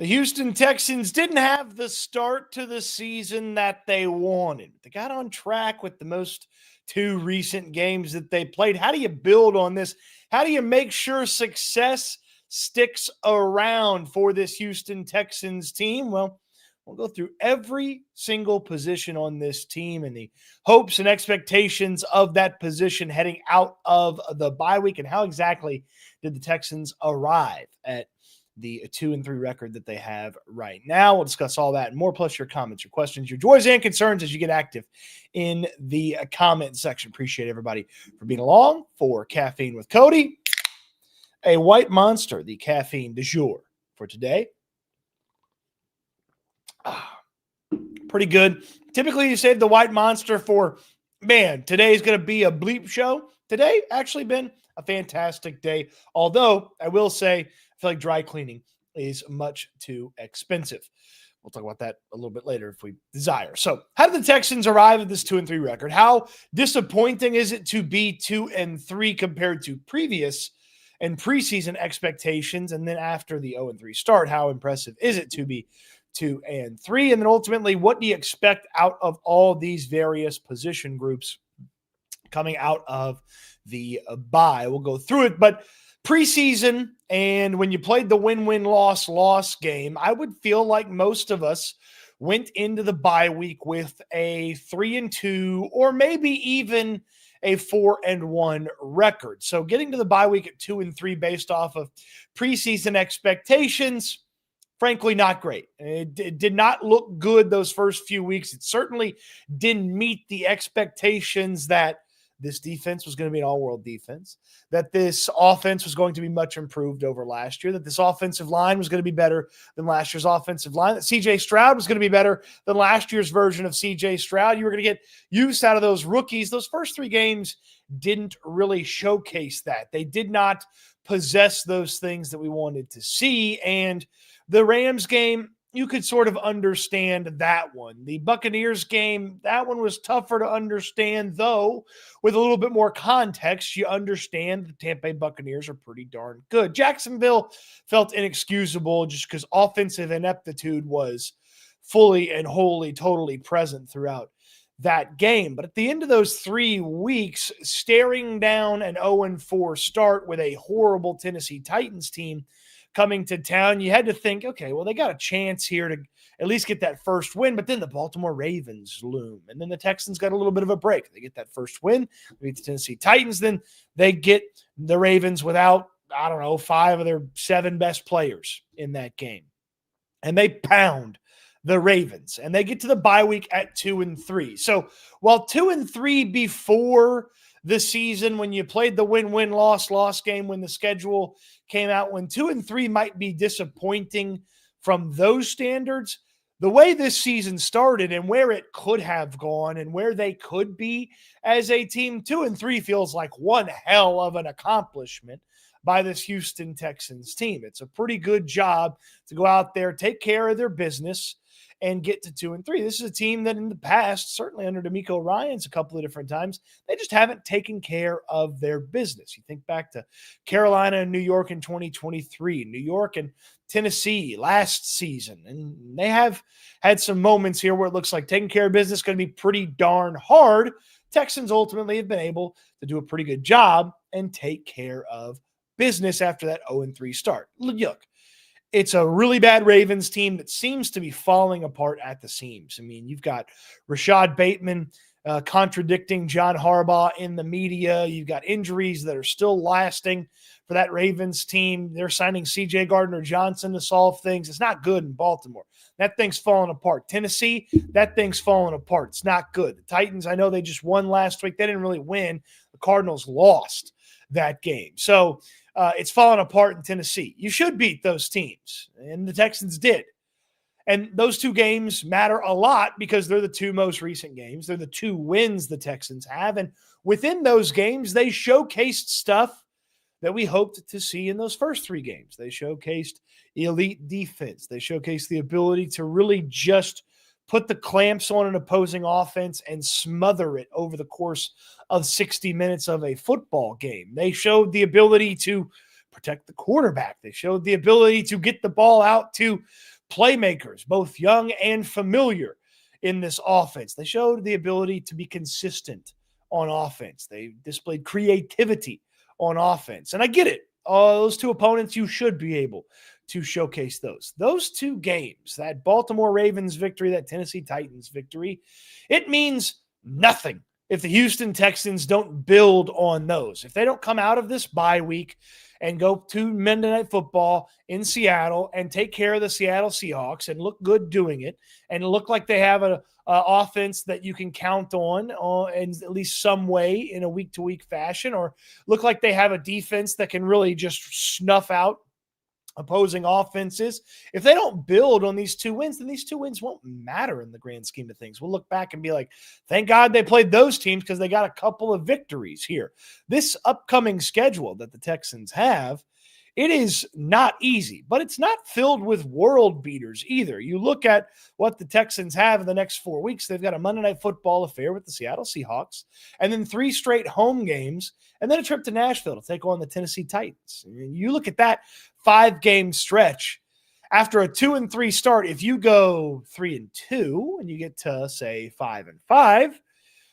The Houston Texans didn't have the start to the season that they wanted. They got on track with the most two recent games that they played. How do you build on this? How do you make sure success sticks around for this Houston Texans team? Well, we'll go through every single position on this team and the hopes and expectations of that position heading out of the bye week, and how exactly did the Texans arrive at the 2-3 record that they have right now. We'll discuss all that and more, plus your comments, your questions, your joys and concerns as you get active in the comment section. Appreciate everybody for being along for Caffeine with Cody. A white monster, the caffeine du jour for today. Pretty good. Typically, you save the white monster for, man, today's going to be a bleep show. Today actually been a fantastic day. Although, I will say, I feel like dry cleaning is much too expensive. We'll talk about that a little bit later if we desire. So, how did the Texans arrive at this 2-3 record? How disappointing is it to be 2-3 compared to previous and preseason expectations? And then after the 0-3 start, how impressive is it to be 2-3? And then ultimately, what do you expect out of all these various position groups coming out of the bye? We'll go through it, but preseason, and when you played the win-win-loss game, I would feel like most of us went into the bye week with a 3-2 or maybe even a 4-1 record. So getting to the bye week at 2-3 based off of preseason expectations, frankly, not great. It did not look good those first few weeks. It certainly didn't meet the expectations that this defense was going to be an all-world defense, that this offense was going to be much improved over last year, that this offensive line was going to be better than last year's offensive line, that C.J. Stroud was going to be better than last year's version of C.J. Stroud. You were going to get use out of those rookies. Those first three games didn't really showcase that. They did not possess those things that we wanted to see, and the Rams game, you could sort of understand that one. The Buccaneers game, that one was tougher to understand, though with a little bit more context, you understand the Tampa Bay Buccaneers are pretty darn good. Jacksonville felt inexcusable just because offensive ineptitude was fully and wholly, totally present throughout that game. But at the end of those 3 weeks, staring down an 0-4 start with a horrible Tennessee Titans team coming to town, you had to think, okay, well, they got a chance here to at least get that first win, but then the Baltimore Ravens loom, and then the Texans got a little bit of a break. They get that first win, they beat the Tennessee Titans, then they get the Ravens without, 5 of their 7 best players in that game, and they pound the Ravens, and they get to the bye week at 2-3. So while 2-3 before the season, when you played the win-win-loss game, when the schedule came out, when 2-3 might be disappointing from those standards, the way this season started and where it could have gone and where they could be as a team, 2-3 feels like one hell of an accomplishment by this Houston Texans team. It's a pretty good job to go out there, take care of their business, and get to 2-3. This is a team that in the past, certainly under D'Amico Ryans a couple of different times, they just haven't taken care of their business. You think back to Carolina and New York in 2023, New York and Tennessee last season, and they have had some moments here where it looks like taking care of business is going to be pretty darn hard. Texans ultimately have been able to do a pretty good job and take care of business after that 0-3 start. Look, it's a really bad Ravens team that seems to be falling apart at the seams. I mean, you've got Rashad Bateman contradicting John Harbaugh in the media. You've got injuries that are still lasting for that Ravens team. They're signing C.J. Gardner-Johnson to solve things. It's not good in Baltimore. That thing's falling apart. Tennessee, that thing's falling apart. It's not good. The Titans, I know they just won last week. They didn't really win. The Cardinals lost that game. So it's falling apart in Tennessee. You should beat those teams, and the Texans did. And those 2 games matter a lot because they're the 2 most recent games. They're the 2 wins the Texans have. And within those games, they showcased stuff that we hoped to see in those first 3 games. They showcased elite defense. They showcased the ability to really just put the clamps on an opposing offense and smother it over the course of 60 minutes of a football game. They showed the ability to protect the quarterback. They showed the ability to get the ball out to playmakers, both young and familiar in this offense. They showed the ability to be consistent on offense. They displayed creativity on offense. And I get it. Those two opponents, you should be able to showcase those. Those two games, that Baltimore Ravens victory, that Tennessee Titans victory, it means nothing if the Houston Texans don't build on those. If they don't come out of this bye week and go to Monday Night Football in Seattle and take care of the Seattle Seahawks and look good doing it and look like they have an offense that you can count on in at least some way in a week-to-week fashion, or look like they have a defense that can really just snuff out opposing offenses. If they don't build on these 2 wins, then these 2 wins won't matter in the grand scheme of things. We'll look back and be like, thank God they played those teams because they got a couple of victories here. This upcoming schedule that the Texans have, it is not easy, but it's not filled with world beaters either. You look at what the Texans have in the next 4 weeks. They've got a Monday Night Football affair with the Seattle Seahawks, and then 3 straight home games, and then a trip to Nashville to take on the Tennessee Titans. And you look at that 5-game stretch. After a 2-3 start, if you go 3-2 and you get to, say, 5-5,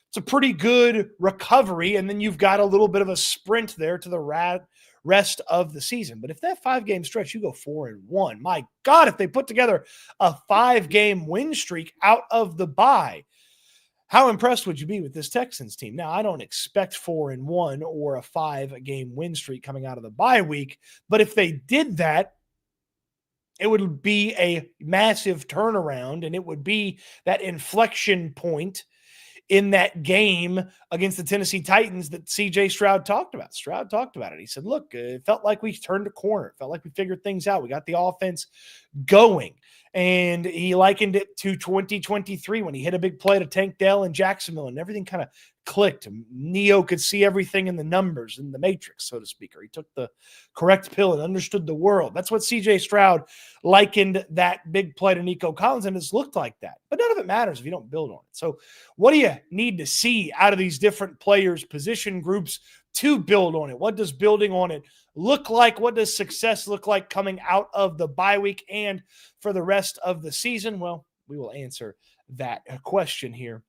it's a pretty good recovery, and then you've got a little bit of a sprint there to the rest of the season. But if that 5-game stretch, you go 4-1, my God, if they put together a 5-game win streak out of the bye, how impressed would you be with this Texans team? Now, I don't expect 4-1 or a 5-game win streak coming out of the bye week, but if they did that, it would be a massive turnaround, and it would be that inflection point in that game against the Tennessee Titans that C.J. Stroud talked about. Stroud talked about it. He said, look, it felt like we turned a corner. It felt like we figured things out. We got the offense going. And he likened it to 2023 when he hit a big play to Tank Dell in Jacksonville and everything kind of clicked. Neo could see everything in the numbers, in the matrix, so to speak, or he took the correct pill and understood the world. That's what C.J. Stroud likened that big play to Nico Collins, and it's looked like that. But none of it matters if you don't build on it. So what do you need to see out of these different players, position groups, to build on it? What does building on it look like? What does success look like coming out of the bye week and for the rest of the season? Well, we will answer that question here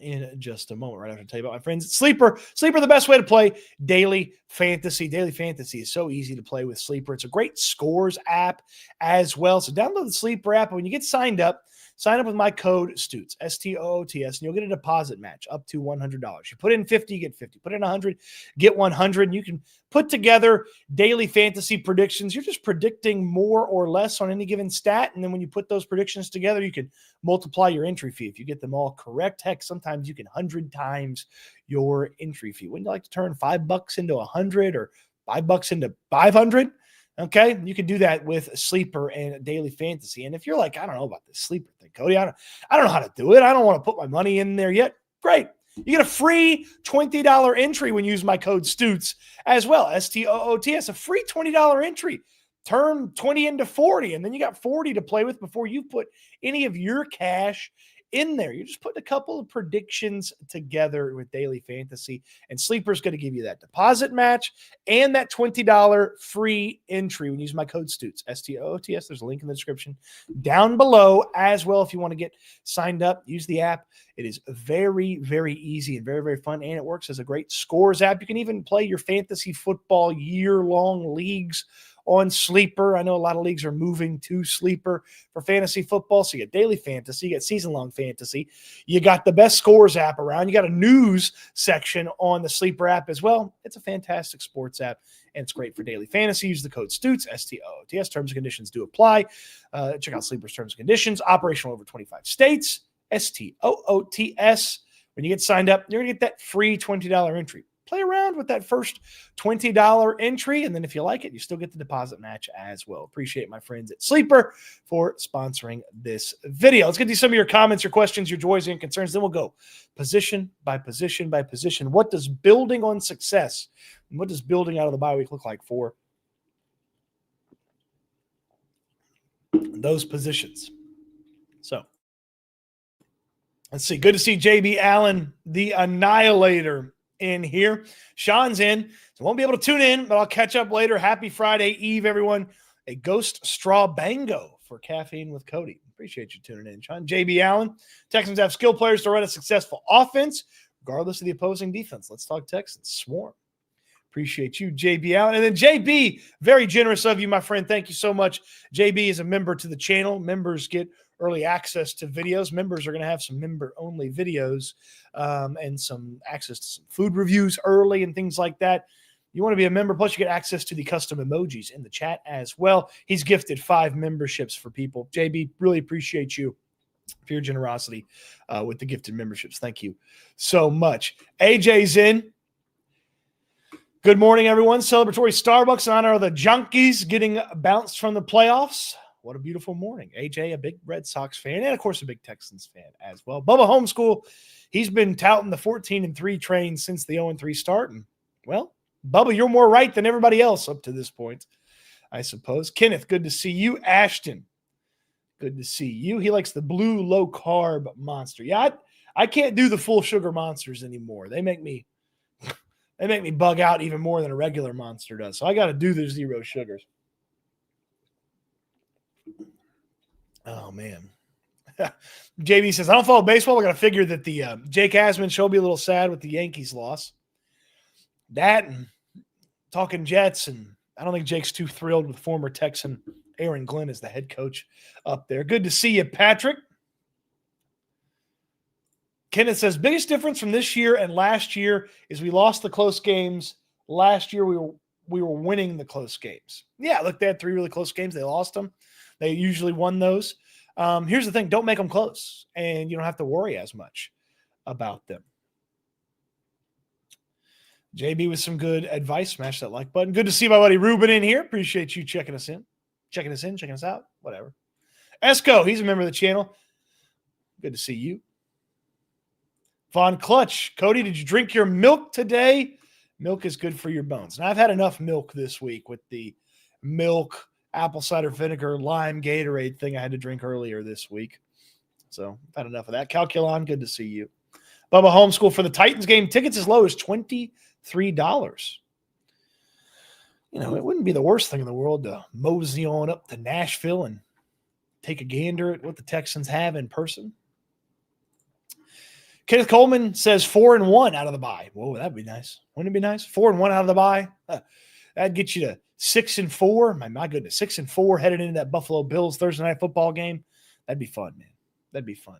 in just a moment, right after I tell you about my friends at Sleeper. Sleeper, the best way to play daily fantasy. Daily fantasy is so easy to play with Sleeper. It's a great scores app as well. So download the Sleeper app, and when you get signed up with my code STOOTS, STOOTS, and you'll get a deposit match up to $100. You put in 50, you get 50. Put in 100, get 100. And you can put together daily fantasy predictions. You're just predicting more or less on any given stat. And then when you put those predictions together, you can multiply your entry fee. If you get them all correct, heck, sometimes you can 100 times your entry fee. Wouldn't you like to turn $5 into 100 or $5 into 500? Okay, you can do that with Sleeper and Daily Fantasy. And if you're like, I don't know about this Sleeper thing, Cody, I don't know how to do it. I don't want to put my money in there yet. Great. You get a free $20 entry when you use my code STOOTS as well, STOOTS, a free $20 entry. Turn 20 into 40, and then you got 40 to play with before you put any of your cash in there. You're just putting a couple of predictions together with Daily Fantasy, and Sleeper's going to give you that deposit match and that $20 free entry when you use my code STOOTS, STOOTS. There's a link in the description down below as well if you want to get signed up. Use the app. It is very, very easy and very, very fun, and it works as a great scores app. You can even play your fantasy football year-long leagues on Sleeper. I know a lot of leagues are moving to Sleeper for fantasy football. So you get daily fantasy, you get season-long fantasy. You got the best scores app around. You got a news section on the Sleeper app as well. It's a fantastic sports app, and it's great for daily fantasy. Use the code STOOTS, STOOTS. Terms and conditions do apply. Check out Sleeper's terms and conditions. Operational over 25 states, STOOTS. When you get signed up, you're going to get that free $20 entry. Play around with that first $20 entry, and then if you like it, you still get the deposit match as well. Appreciate my friends at Sleeper for sponsoring this video. Let's get to some of your comments, your questions, your joys, and concerns. Then we'll go position by position by position. What does building on success and what does building out of the bye week look like for those positions? So let's see. Good to see JB Allen, the Annihilator, in here. Sean's in, so won't be able to tune in, but I'll catch up later. Happy Friday Eve, everyone. A ghost straw bango for Caffeine with Cody. Appreciate you tuning in, Sean. JB Allen. Texans have skill players to run a successful offense, regardless of the opposing defense. Let's talk Texans. Swarm. Appreciate you, JB Allen. And then JB, very generous of you, my friend. Thank you so much. JB is a member to the channel. Members get early access to videos. Members are going to have some member-only videos and some access to some food reviews early and things like that. You want to be a member, plus you get access to the custom emojis in the chat as well. He's gifted 5 memberships for people. JB, really appreciate you for your generosity with the gifted memberships. Thank you so much. AJ's in. Good morning, everyone. Celebratory Starbucks in honor of the Junkies getting bounced from the playoffs. What a beautiful morning. AJ, a big Red Sox fan, and, of course, a big Texans fan as well. Bubba Homeschool, he's been touting the 14-3 train since the 0-3 start. And, well, Bubba, you're more right than everybody else up to this point, I suppose. Kenneth, good to see you. Ashton, good to see you. He likes the blue low-carb monster. Yeah, I can't do the full sugar monsters anymore. They make me bug out even more than a regular monster does. So I got to do the zero sugars. Oh, man. JB says, I don't follow baseball. I got to figure that the Jake Asman show will be a little sad with the Yankees loss. That and talking Jets, and I don't think Jake's too thrilled with former Texan Aaron Glenn as the head coach up there. Good to see you, Patrick. Kenneth says, biggest difference from this year and last year is we lost the close games. Last year we were winning the close games. Yeah, look, they had 3 really close games. They lost them. They usually won those. Here's the thing. Don't make them close, and you don't have to worry as much about them. JB with some good advice. Smash that like button. Good to see my buddy Ruben in here. Appreciate you checking us out, whatever. Esco, he's a member of the channel. Good to see you. Von Clutch, Cody, did you drink your milk today? Milk is good for your bones. And I've had enough milk this week with the milk, apple cider vinegar, lime Gatorade thing I had to drink earlier this week. So I've had enough of that. Calculon, good to see you. Bubba Homeschool for the Titans game. Tickets as low as $23. You know, it wouldn't be the worst thing in the world to mosey on up to Nashville and take a gander at what the Texans have in person. Kenneth Coleman says 4-1 out of the bye. Whoa, that'd be nice. Wouldn't it be nice? 4-1 out of the bye. That'd get you to 6-4. My goodness, 6-4 headed into that Buffalo Bills Thursday night football game. That'd be fun, man. That'd be fun.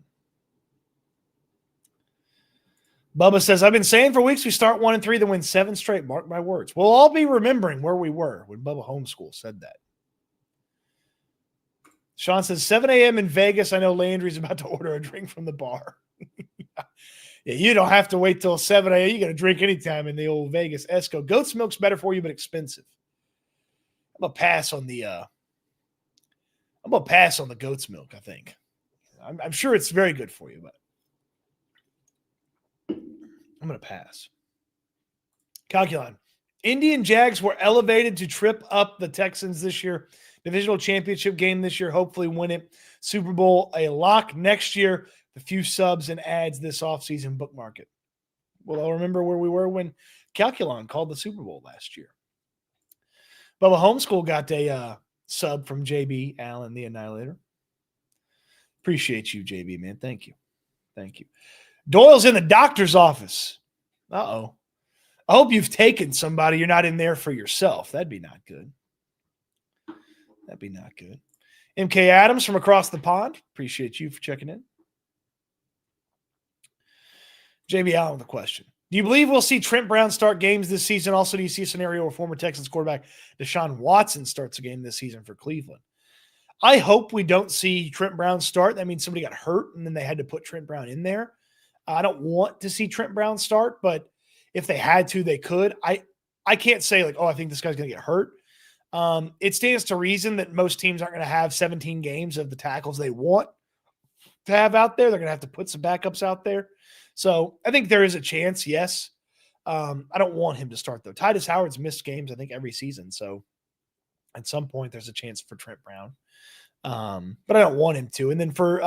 Bubba says, I've been saying for weeks we start 1-3, then win 7 straight. Mark my words. We'll all be remembering where we were when Bubba Homeschool said that. Sean says, 7 a.m. in Vegas. I know Landry's about to order a drink from the bar. Yeah, you don't have to wait till 7 a.m. You got to drink anytime in the old Vegas Esco. Goat's milk's better for you, but expensive. I'm gonna pass on the goat's milk. I think I'm sure it's very good for you, but I'm gonna pass. Calculon. Indian Jags were elevated to trip up the Texans this year. Divisional championship game this year. Hopefully win it. Super Bowl a lock next year. A few subs and ads this offseason book market. Well, I'll remember where we were when Calculon called the Super Bowl last year. Bubba Homeschool got a sub from JB Allen, the Annihilator. Appreciate you, JB, man. Thank you. Thank you. Doyle's in the doctor's office. Uh-oh. I hope you've taken somebody. You're not in there for yourself. That'd be not good. That'd be not good. MK Adams from across the pond. Appreciate you for checking in. JB Allen with a question. Do you believe we'll see Trent Brown start games this season? Also, do you see a scenario where former Texans quarterback Deshaun Watson starts a game this season for Cleveland? I hope we don't see Trent Brown start. That means somebody got hurt, and then they had to put Trent Brown in there. I don't want to see Trent Brown start, but if they had to, they could. I can't say, like, I think this guy's going to get hurt. It stands to reason that most teams aren't going to have 17 games of the tackles they want to have out there. They're going to have to put some backups out there. So I think there is a chance, yes. I don't want him to start, though. Titus Howard's missed games, I think, every season. So at some point, there's a chance for Trent Brown. But I don't want him to. And then for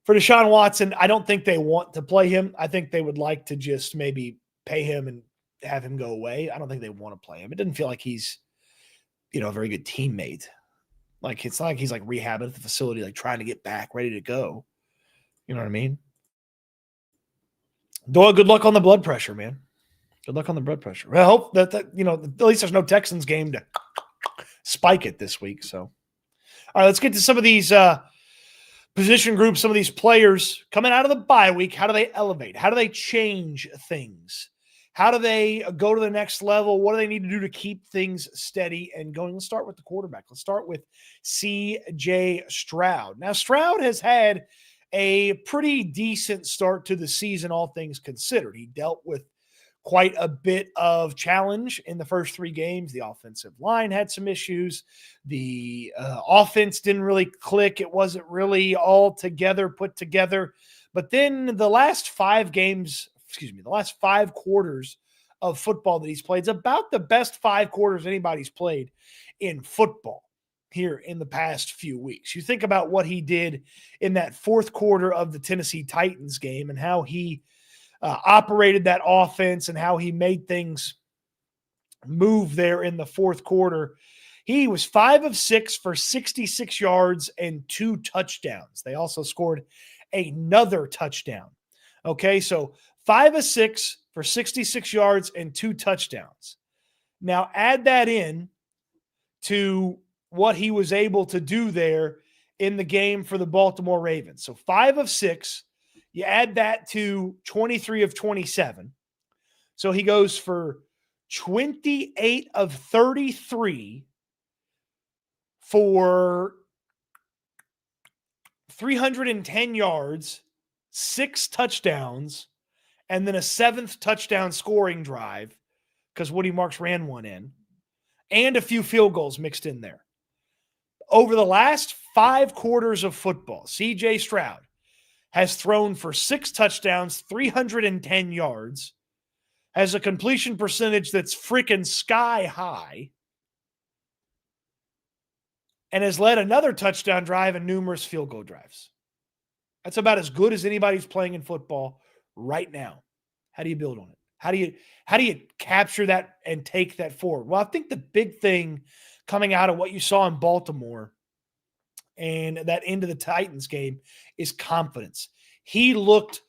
Deshaun Watson, I don't think they want to play him. I think they would like to just maybe pay him and have him go away. I don't think they want to play him. It doesn't feel like he's, a very good teammate. Like, it's not like he's like rehabbing at the facility, like trying to get back, ready to go. You know what I mean? Good luck on the blood pressure, man. Good luck on the blood pressure. Well, I hope that at least there's no Texans game to spike it this week. So, all right, let's get to some of these position groups, some of these players coming out of the bye week. How do they elevate? How do they change things? How do they go to the next level? What do they need to do to keep things steady and going? Let's start with the quarterback. Let's start with C.J. Stroud. Now, Stroud has had a pretty decent start to the season, all things considered. He dealt with quite a bit of challenge in the first 3 games. The offensive line had some issues. The offense didn't really click. It wasn't really all together, put together. But then the last 5 quarters of football that he's played is about the best 5 quarters anybody's played in football here in the past few weeks. You think about what he did in that 4th quarter of the Tennessee Titans game and how he operated that offense and how he made things move there in the 4th quarter. He was 5 of 6 for 66 yards and 2 touchdowns. They also scored another touchdown. Okay, so 5 of 6 for 66 yards and 2 touchdowns. Now add that in to what he was able to do there in the game for the Baltimore Ravens. So 5 of 6. You add that to 23 of 27. So he goes for 28 of 33 for 310 yards, 6 touchdowns, and then a 7th touchdown scoring drive because Woody Marks ran one in, and a few field goals mixed in there. Over the last 5 quarters of football, C.J. Stroud has thrown for 6 touchdowns, 310 yards, has a completion percentage that's freaking sky high, and has led another touchdown drive and numerous field goal drives. That's about as good as anybody's playing in football right now. How do you build on it? How do you capture that and take that forward? Well, I think the big thing coming out of what you saw in Baltimore and that end of the Titans game is confidence. He looked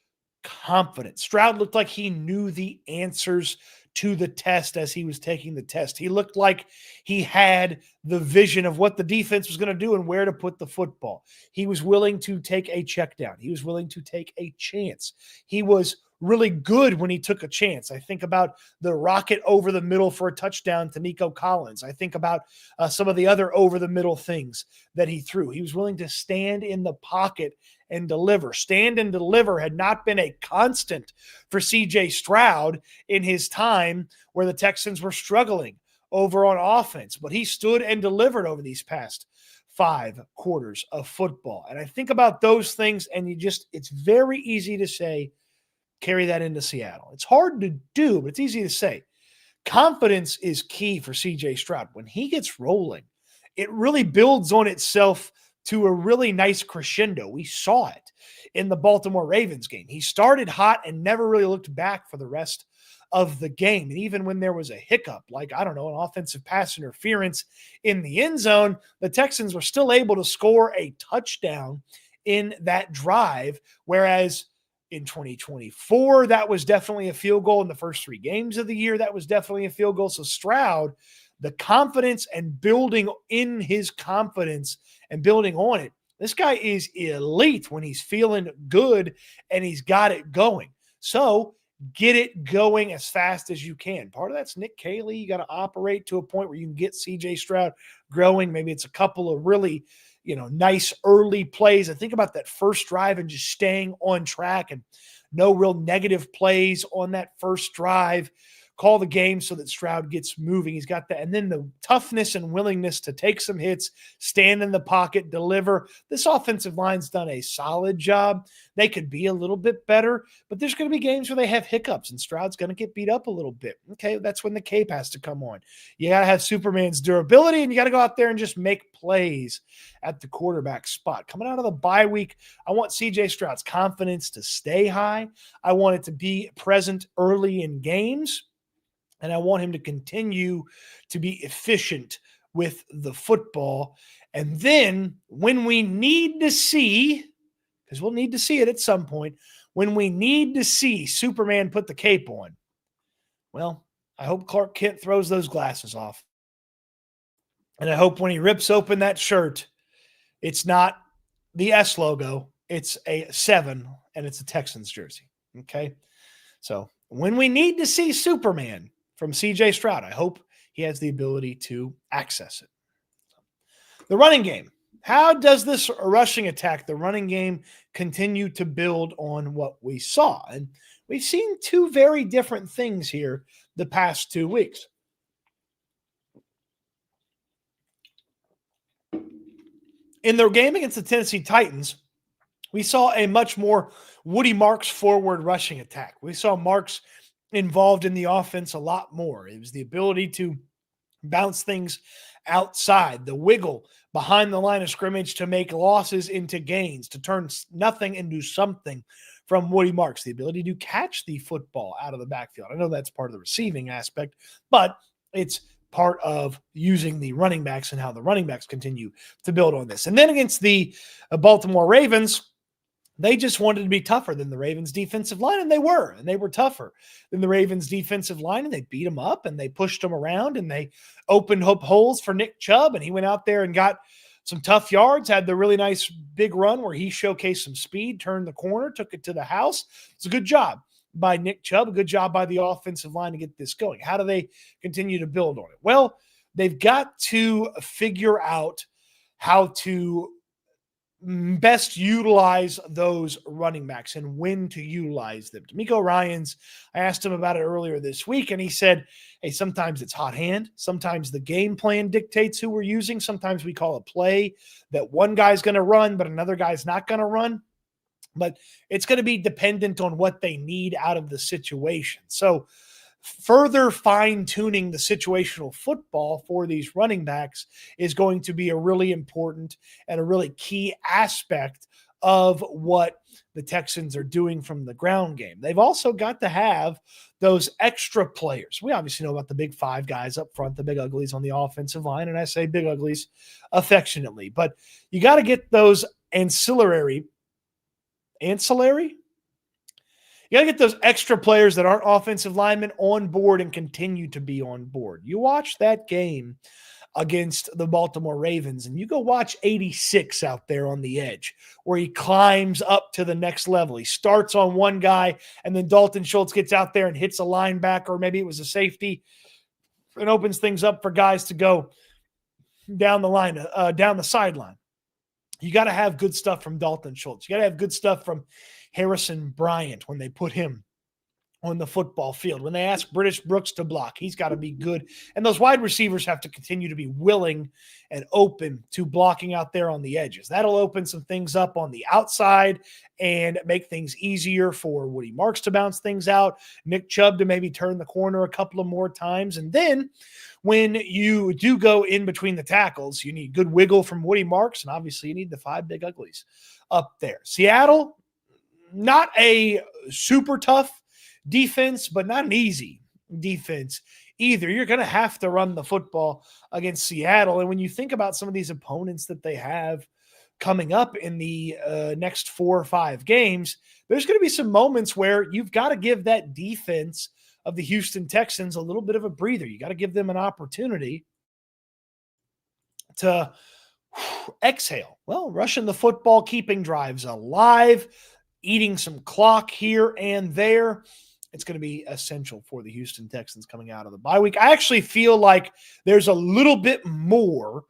confident. Stroud looked like he knew the answers to the test as he was taking the test. He looked like he had the vision of what the defense was going to do and where to put the football. He was willing to take a check down. He was willing to take a chance. He was really good when he took a chance. I think about the rocket over the middle for a touchdown to Nico Collins. I think about some of the other over the middle things that he threw. He was willing to stand in the pocket and deliver. Stand and deliver had not been a constant for C.J. Stroud in his time where the Texans were struggling over on offense, but he stood and delivered over these past 5 quarters of football. And I think about those things, and it's very easy to say, carry that into Seattle. It's hard to do, but it's easy to say. Confidence is key for C.J. Stroud. When he gets rolling, it really builds on itself to a really nice crescendo. We saw it in the Baltimore Ravens game. He started hot and never really looked back for the rest of the game. And even when there was a hiccup, like, an offensive pass interference in the end zone, the Texans were still able to score a touchdown in that drive, whereas in 2024, that was definitely a field goal. In the first 3 games of the year, that was definitely a field goal. So Stroud, the confidence and building in his confidence and building on it, this guy is elite when he's feeling good and he's got it going. So get it going as fast as you can. Part of that's Nick Caley. You got to operate to a point where you can get C.J. Stroud growing. Maybe it's a couple of really nice early plays. I think about that first drive and just staying on track and no real negative plays on that first drive. call the game so that Stroud gets moving. He's got that. And then the toughness and willingness to take some hits, stand in the pocket, deliver. This offensive line's done a solid job. They could be a little bit better, but there's going to be games where they have hiccups and Stroud's going to get beat up a little bit. Okay, that's when the cape has to come on. You got to have Superman's durability, and you got to go out there and just make plays at the quarterback spot. Coming out of the bye week, I want CJ Stroud's confidence to stay high. I want it to be present early in games, and I want him to continue to be efficient with the football. And then when we need to see, because we'll need to see it at some point, when we need to see Superman put the cape on, well, I hope Clark Kent throws those glasses off. And I hope when he rips open that shirt, it's not the S logo, it's a 7, and it's a Texans jersey. Okay? So when we need to see Superman from CJ Stroud, I hope he has the ability to access it. The running game. How does this rushing attack, the running game, continue to build on what we saw? And we've seen two very different things here the past 2 weeks. In the game against the Tennessee Titans, we saw a much more Woody Marks forward rushing attack. We saw Marks involved in the offense a lot more. It was the ability to bounce things outside, the wiggle behind the line of scrimmage to make losses into gains, to turn nothing into something from Woody Marks, the ability to catch the football out of the backfield. I know that's part of the receiving aspect, but it's part of using the running backs and how the running backs continue to build on this. And then against the Baltimore Ravens, they just wanted to be tougher than the Ravens defensive line, and they were tougher than the Ravens defensive line, and they beat them up, and they pushed them around, and they opened up holes for Nick Chubb, and he went out there and got some tough yards, had the really nice big run where he showcased some speed, turned the corner, took it to the house. It's a good job by Nick Chubb, a good job by the offensive line to get this going. How do they continue to build on it? Well, they've got to figure out how to best utilize those running backs and when to utilize them. D'Amico Ryans, I asked him about it earlier this week, and he said, hey, sometimes it's hot hand. Sometimes the game plan dictates who we're using. Sometimes we call a play that one guy's going to run, but another guy's not going to run. But it's going to be dependent on what they need out of the situation. So further fine-tuning the situational football for these running backs is going to be a really important and a really key aspect of what the Texans are doing from the ground game. They've also got to have those extra players. We obviously know about the big five guys up front, the big uglies on the offensive line, and I say big uglies affectionately. But you got to get those ancillary? You got to get those extra players that aren't offensive linemen on board and continue to be on board. You watch that game against the Baltimore Ravens, and you go watch 86 out there on the edge where he climbs up to the next level. He starts on one guy, and then Dalton Schultz gets out there and hits a linebacker, or maybe it was a safety, and opens things up for guys to go down the line, down the sideline. You got to have good stuff from Dalton Schultz. You got to have good stuff from Harrison Bryant when they put him on the football field. When they ask British Brooks to block, he's got to be good. And those wide receivers have to continue to be willing and open to blocking out there on the edges. That'll open some things up on the outside and make things easier for Woody Marks to bounce things out, Nick Chubb to maybe turn the corner a couple of more times. And then when you do go in between the tackles, you need good wiggle from Woody Marks, and obviously you need the five big uglies up there. Seattle, not a super tough defense, but not an easy defense either. You're going to have to run the football against Seattle. And when you think about some of these opponents that they have coming up in the next 4 or 5 games, there's going to be some moments where you've got to give that defense of the Houston Texans a little bit of a breather. You got to give them an opportunity to exhale. Well, rushing the football, keeping drives alive, eating some clock here and there. It's going to be essential for the Houston Texans coming out of the bye week. I actually feel like there's a little bit more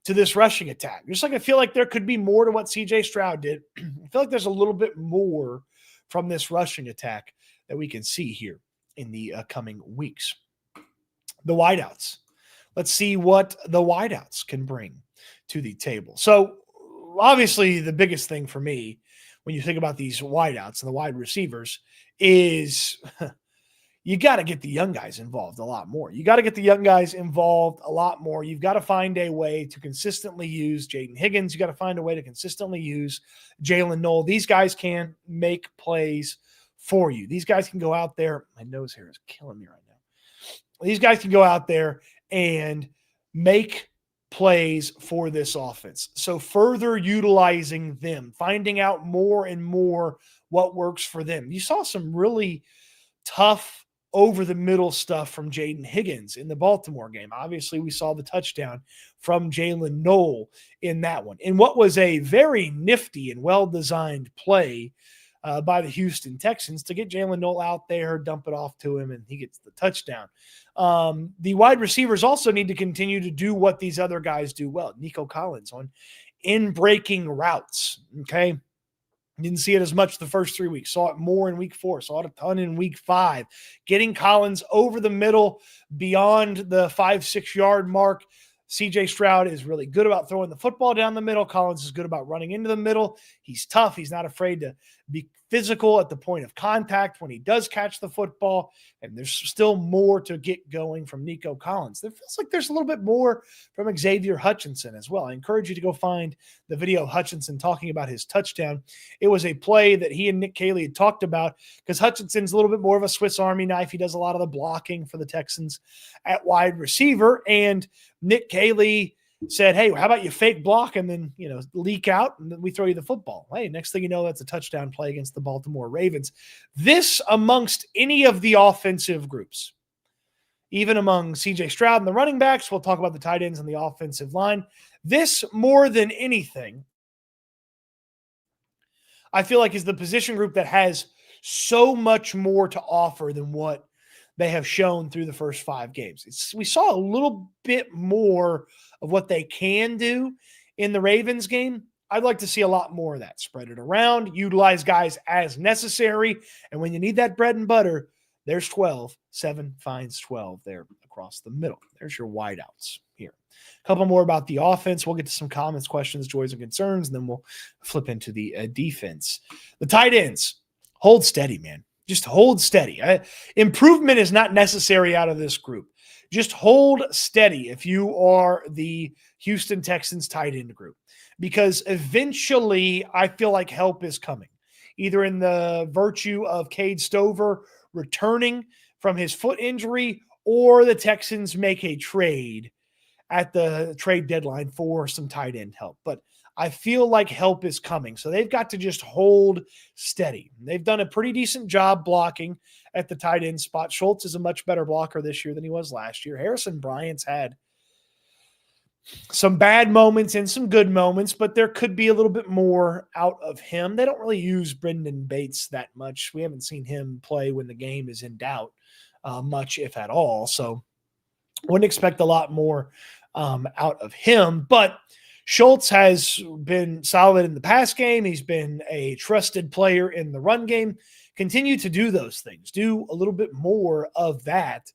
to this rushing attack. Just like I feel like there could be more to what CJ Stroud did. I feel like there's a little bit more from this rushing attack that we can see here in the coming weeks. The wideouts. Let's see what the wideouts can bring to the table. So obviously the biggest thing for me when you think about these wideouts and the wide receivers is you got to get the young guys involved a lot more. You got to get the young guys involved a lot more. You've got to find a way to consistently use Jaden Higgins. You got to find a way to consistently use Jalen Noel. These guys can make plays for you. These guys can go out there. My nose hair is killing me right now. These guys can go out there and make plays for this offense. So further utilizing them, finding out more and more what works for them. You saw some really tough over the middle stuff from Jaden Higgins in the Baltimore game. Obviously, we saw the touchdown from Jalen Noel in that one. In what was a very nifty and well-designed play by the Houston Texans to get Jalen Noel out there, dump it off to him, and he gets the touchdown. The wide receivers also need to continue to do what these other guys do well. Nico Collins on in-breaking routes, okay? Didn't see it as much the first 3 weeks. Saw it more in week 4. Saw it a ton in week 5. Getting Collins over the middle beyond the 5-6 yard mark. CJ Stroud is really good about throwing the football down the middle. Collins is good about running into the middle. He's tough. He's not afraid to be physical at the point of contact when he does catch the football. And there's still more to get going from Nico Collins. It feels like there's a little bit more from Xavier Hutchinson as well. I encourage you to go find the video of Hutchinson talking about his touchdown. It was a play that he and Nick Caley had talked about because Hutchinson's a little bit more of a Swiss Army knife. He does a lot of the blocking for the Texans at wide receiver. And Nick Caley said, hey, how about you fake block and then, leak out and then we throw you the football. Hey, next thing you know, that's a touchdown play against the Baltimore Ravens. This amongst any of the offensive groups, even among CJ Stroud and the running backs, we'll talk about the tight ends and the offensive line. This more than anything, I feel like is the position group that has so much more to offer than what they have shown through the first 5 games. We saw a little bit more of what they can do in the Ravens game. I'd like to see a lot more of that. Spread it around, utilize guys as necessary, and when you need that bread and butter, there's 12. 7 finds 12 there across the middle. There's your wideouts here. A couple more about the offense. We'll get to some comments, questions, joys, and concerns, and then we'll flip into the defense. The tight ends, hold steady, man. Just hold steady. Improvement is not necessary out of this group. Just hold steady if you are the Houston Texans tight end group, because eventually I feel like help is coming, either in the virtue of Cade Stover returning from his foot injury or the Texans make a trade at the trade deadline for some tight end help. But I feel like help is coming. So they've got to just hold steady. They've done a pretty decent job blocking at the tight end spot. Schultz is a much better blocker this year than he was last year. Harrison Bryant's had some bad moments and some good moments, but there could be a little bit more out of him. They don't really use Brendan Bates that much. We haven't seen him play when the game is in doubt much, if at all. So wouldn't expect a lot more out of him, but Schultz has been solid in the pass game. He's been a trusted player in the run game. Continue to do those things. Do a little bit more of that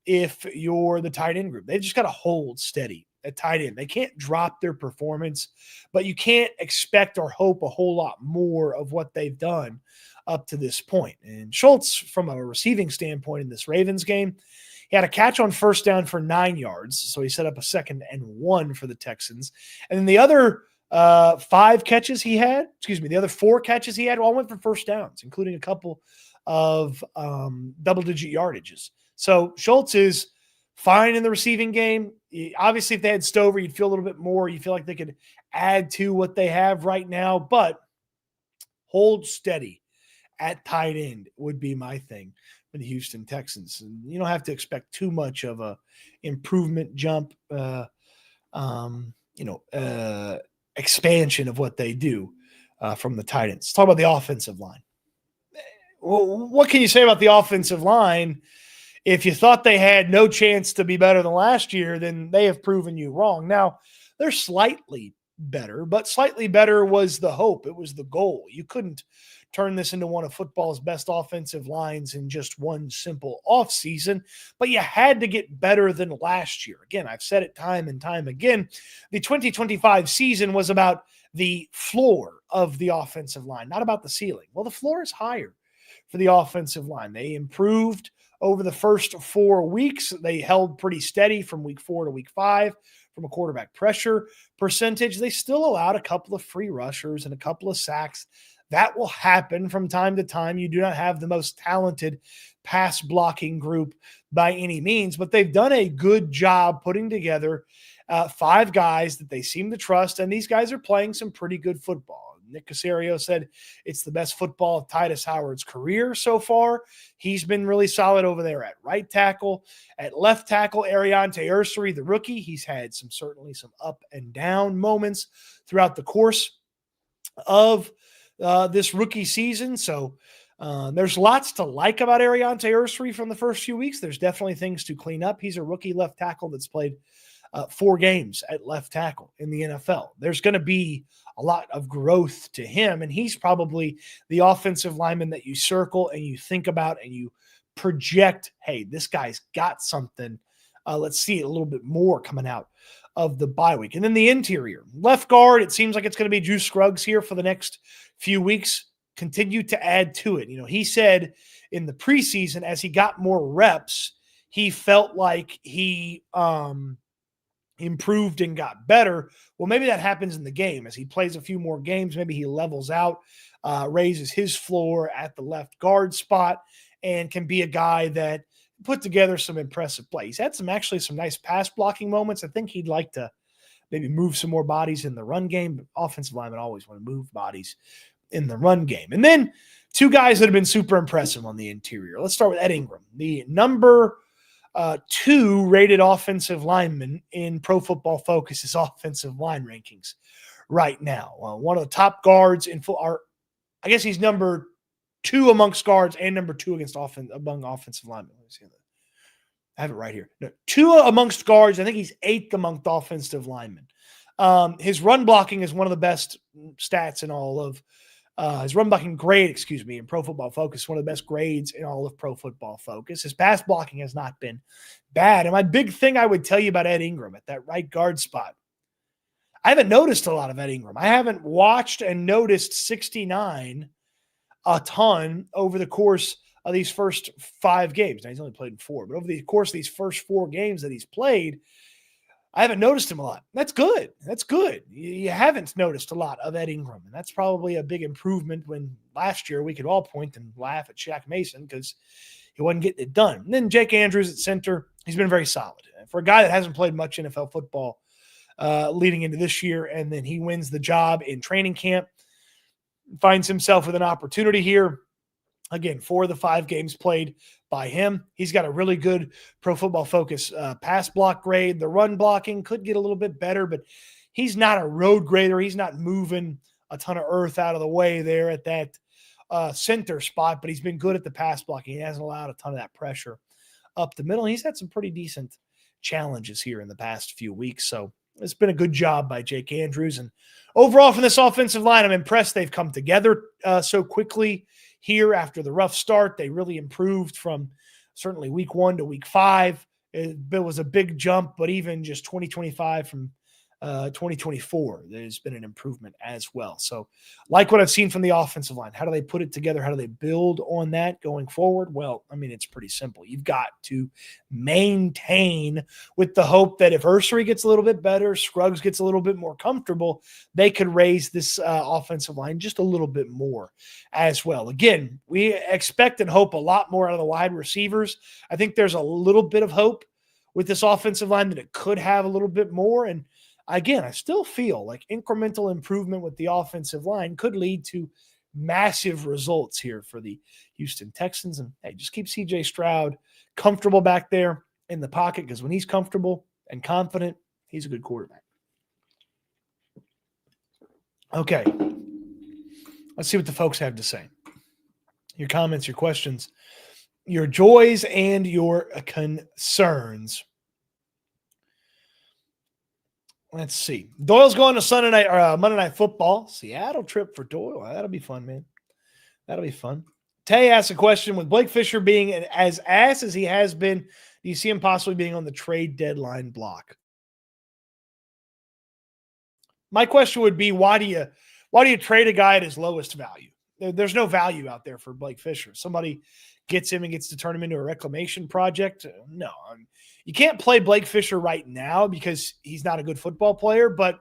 if you're the tight end group. They've just got to hold steady at tight end. They can't drop their performance, but you can't expect or hope a whole lot more of what they've done up to this point. And Schultz, from a receiving standpoint in this Ravens game, he had a catch on first down for 9 yards, so he set up a 2nd and 1 for the Texans. And then the other 4 catches he had, all went for first downs, including a couple of double-digit yardages. So Schultz is fine in the receiving game. Obviously, if they had Stover, you'd feel a little bit more. You feel like they could add to what they have right now, but hold steady at tight end would be my thing for the Houston Texans. And you don't have to expect too much of a improvement jump, expansion of what they do from the tight ends. Let's talk about the offensive line. Well, what can you say about the offensive line? If you thought they had no chance to be better than last year, then they have proven you wrong. Now, they're slightly better, but slightly better was the hope. It was the goal. You couldn't turn this into one of football's best offensive lines in just one simple offseason, but you had to get better than last year. Again, I've said it time and time again. The 2025 season was about the floor of the offensive line, not about the ceiling. Well, the floor is higher for the offensive line. They improved over the first 4 weeks. They held pretty steady from week 4 to week 5 from a quarterback pressure percentage. They still allowed a couple of free rushers and a couple of sacks. That will happen from time to time. You do not have the most talented pass blocking group by any means, but they've done a good job putting together 5 guys that they seem to trust, and these guys are playing some pretty good football. Nick Caserio said it's the best football of Titus Howard's career so far. He's been really solid over there at right tackle. At left tackle, Ariante Ursary, the rookie, he's had certainly some up and down moments throughout the course of this rookie season. So there's lots to like about Ariante Ursary from the first few weeks. There's definitely things to clean up. He's a rookie left tackle that's played 4 games at left tackle in the NFL. There's going to be a lot of growth to him, and he's probably the offensive lineman that you circle and you think about and you project, hey, this guy's got something. Let's see it a little bit more coming out of the bye week. And then the interior. Left guard, it seems like it's going to be Drew Scruggs here for the next few weeks. Continue to add to it. He said in the preseason, as he got more reps, he felt like he improved and got better. Well, maybe that happens in the game. As he plays a few more games, maybe he levels out, raises his floor at the left guard spot, and can be a guy that put together some impressive plays. He's had some nice pass blocking moments. I think he'd like to maybe move some more bodies in the run game, but offensive linemen always want to move bodies in the run game. And then 2 guys that have been super impressive on the interior. Let's start with Ed Ingram, the number 2 rated offensive lineman in Pro Football Focus's offensive line rankings right now. One of the top guards I guess he's number 2 amongst guards and number 2 among offensive linemen. Let me see that. I have it right here. No, 2 amongst guards. I think he's 8th amongst offensive linemen. His run blocking is one of the best stats in all of his run blocking grade, in Pro Football Focus, one of the best grades in all of Pro Football Focus. His pass blocking has not been bad. And my big thing I would tell you about Ed Ingram at that right guard spot, I haven't noticed a lot of Ed Ingram. I haven't watched and noticed 69 a ton over the course of these first 5 games. Now, he's only played in 4, but over the course of these first 4 games that he's played, I haven't noticed him a lot. That's good. That's good. You haven't noticed a lot of Ed Ingram, and that's probably a big improvement when last year we could all point and laugh at Shaq Mason because he wasn't getting it done. And then Jake Andrews at center, he's been very solid. For a guy that hasn't played much NFL football leading into this year, and then he wins the job in training camp, finds himself with an opportunity here. Again, 4 of the 5 games played by him. He's got a really good Pro Football Focus pass block grade. The run blocking could get a little bit better, but he's not a road grader. He's not moving a ton of earth out of the way there at that center spot, but he's been good at the pass blocking. He hasn't allowed a ton of that pressure up the middle. He's had some pretty decent challenges here in the past few weeks. So it's been a good job by Jake Andrews. And overall from this offensive line, I'm impressed they've come together so quickly here after the rough start. They really improved from certainly week 1 to week 5. It was a big jump, but even just 2025 from 2024, there's been an improvement as well. So like what I've seen from the offensive line, how do they put it together? How do they build on that going forward? Well, I mean, it's pretty simple. You've got to maintain with the hope that if Ursary gets a little bit better, Scruggs gets a little bit more comfortable, they could raise this offensive line just a little bit more as well. Again, we expect and hope a lot more out of the wide receivers. I think there's a little bit of hope with this offensive line that it could have a little bit more. And again, I still feel like incremental improvement with the offensive line could lead to massive results here for the Houston Texans. And hey, just keep CJ Stroud comfortable back there in the pocket, because when he's comfortable and confident, he's a good quarterback. Okay, let's see what the folks have to say. Your comments, your questions, your joys, and your concerns. Let's see. Doyle's going to Monday Night Football. Seattle trip for Doyle. That'll be fun, man. That'll be fun. Tay asks a question, with Blake Fisher being as ass as he has been, do you see him possibly being on the trade deadline block? My question would be, why do you trade a guy at his lowest value? There's no value out there for Blake Fisher. Somebody gets him and gets to turn him into a reclamation project. No, you can't play Blake Fisher right now because he's not a good football player, but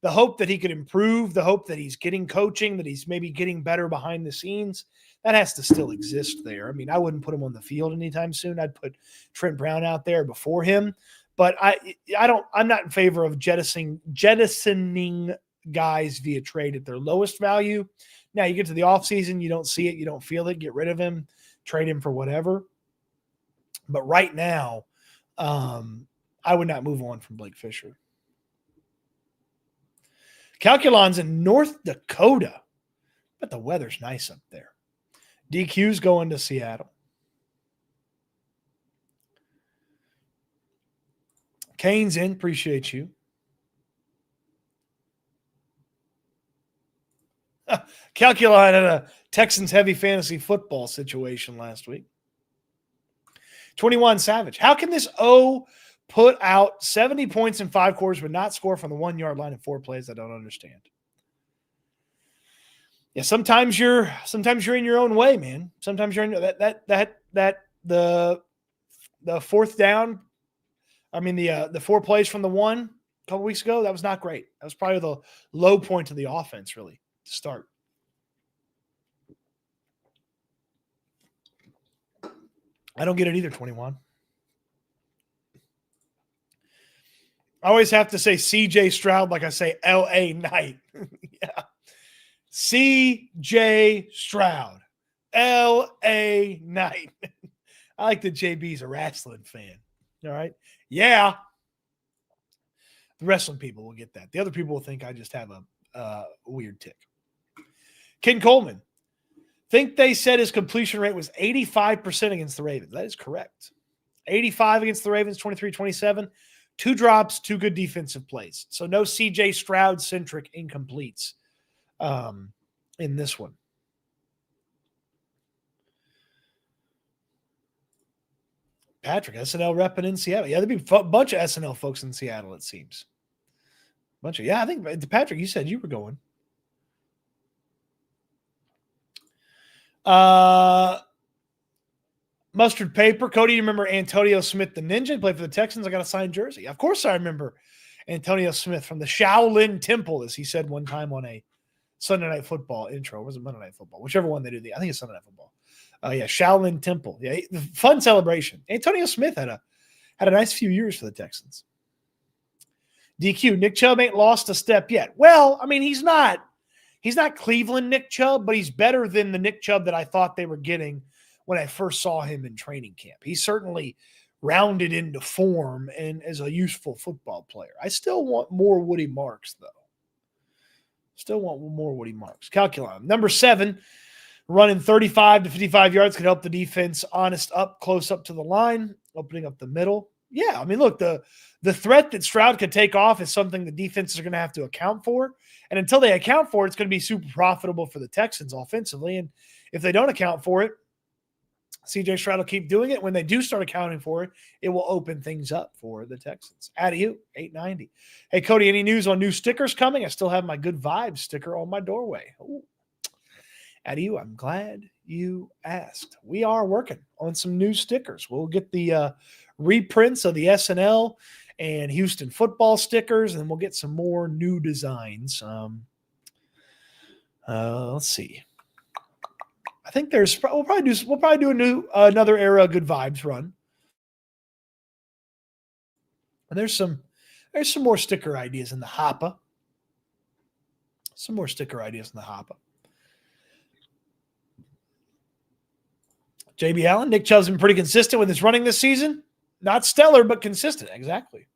the hope that he could improve, the hope that he's getting coaching, that he's maybe getting better behind the scenes, that has to still exist there. I mean, I wouldn't put him on the field anytime soon. I'd put Trent Brown out there before him, but I'm not in favor of jettisoning guys via trade at their lowest value. Now you get to the offseason, you don't see it, you don't feel it, get rid of him, trade him for whatever. But right now, I would not move on from Blake Fisher. Calculon's in North Dakota, but the weather's nice up there. DQ's going to Seattle. Kane's in. Appreciate you. Calculon had a Texans heavy fantasy football situation last week. 21 Savage. How can this O put out 70 points in 5 quarters but not score from the 1 yard line in 4 plays? I don't understand. Yeah, sometimes you're in your own way, man. Sometimes you're in the fourth down. I mean the 4 plays from the 1 a couple weeks ago, that was not great. That was probably the low point of the offense, really, to start. I don't get it either, 21. I always have to say CJ Stroud like I say L.A. Knight. Yeah. CJ Stroud. L.A. Knight. I like that JB's a wrestling fan. All right? Yeah. The wrestling people will get that. The other people will think I just have a weird tick. Ken Coleman. Think they said his completion rate was 85% against the Ravens. That is correct. 85 against the Ravens, 23-27. 2 drops, 2 good defensive plays. So no CJ Stroud-centric incompletes in this one. Patrick, SNL repping in Seattle. Yeah, there'd be a bunch of SNL folks in Seattle, it seems. I think, Patrick, you said you were going. Mustard Paper. Cody, you remember Antonio Smith, the Ninja, played for the Texans? I got a signed jersey. Of course I remember Antonio Smith from the Shaolin Temple, as he said one time on a Sunday Night Football intro. Or was it Monday Night Football? Whichever one they do. I think it's Sunday Night Football. Yeah, Shaolin Temple. Yeah, fun celebration. Antonio Smith had a nice few years for the Texans. DQ, Nick Chubb ain't lost a step yet. Well, I mean, he's not Cleveland Nick Chubb, but he's better than the Nick Chubb that I thought they were getting when I first saw him in training camp. He's certainly rounded into form and as a useful football player. I still want more Woody Marks, though. Still want more Woody Marks. Calculon. Number 7, running 35 to 55 yards could help the defense close up to the line, opening up the middle. Yeah, I mean, look, the threat that Stroud could take off is something the defenses are going to have to account for. And until they account for it, it's going to be super profitable for the Texans offensively. And if they don't account for it, CJ Stroud will keep doing it. When they do start accounting for it, it will open things up for the Texans. Out of you, 890. Hey, Cody, any news on new stickers coming? I still have my Good Vibes sticker on my doorway. Ooh. Out of you, I'm glad you asked. We are working on some new stickers. We'll get the reprints of the SNL and Houston football stickers, and then we'll get some more new designs. Let's see. I think we'll probably do another era Good Vibes run. And there's some more sticker ideas in the hopper. JB Allen, Nick Chubb's been pretty consistent with his running this season. Not stellar, but consistent. Exactly.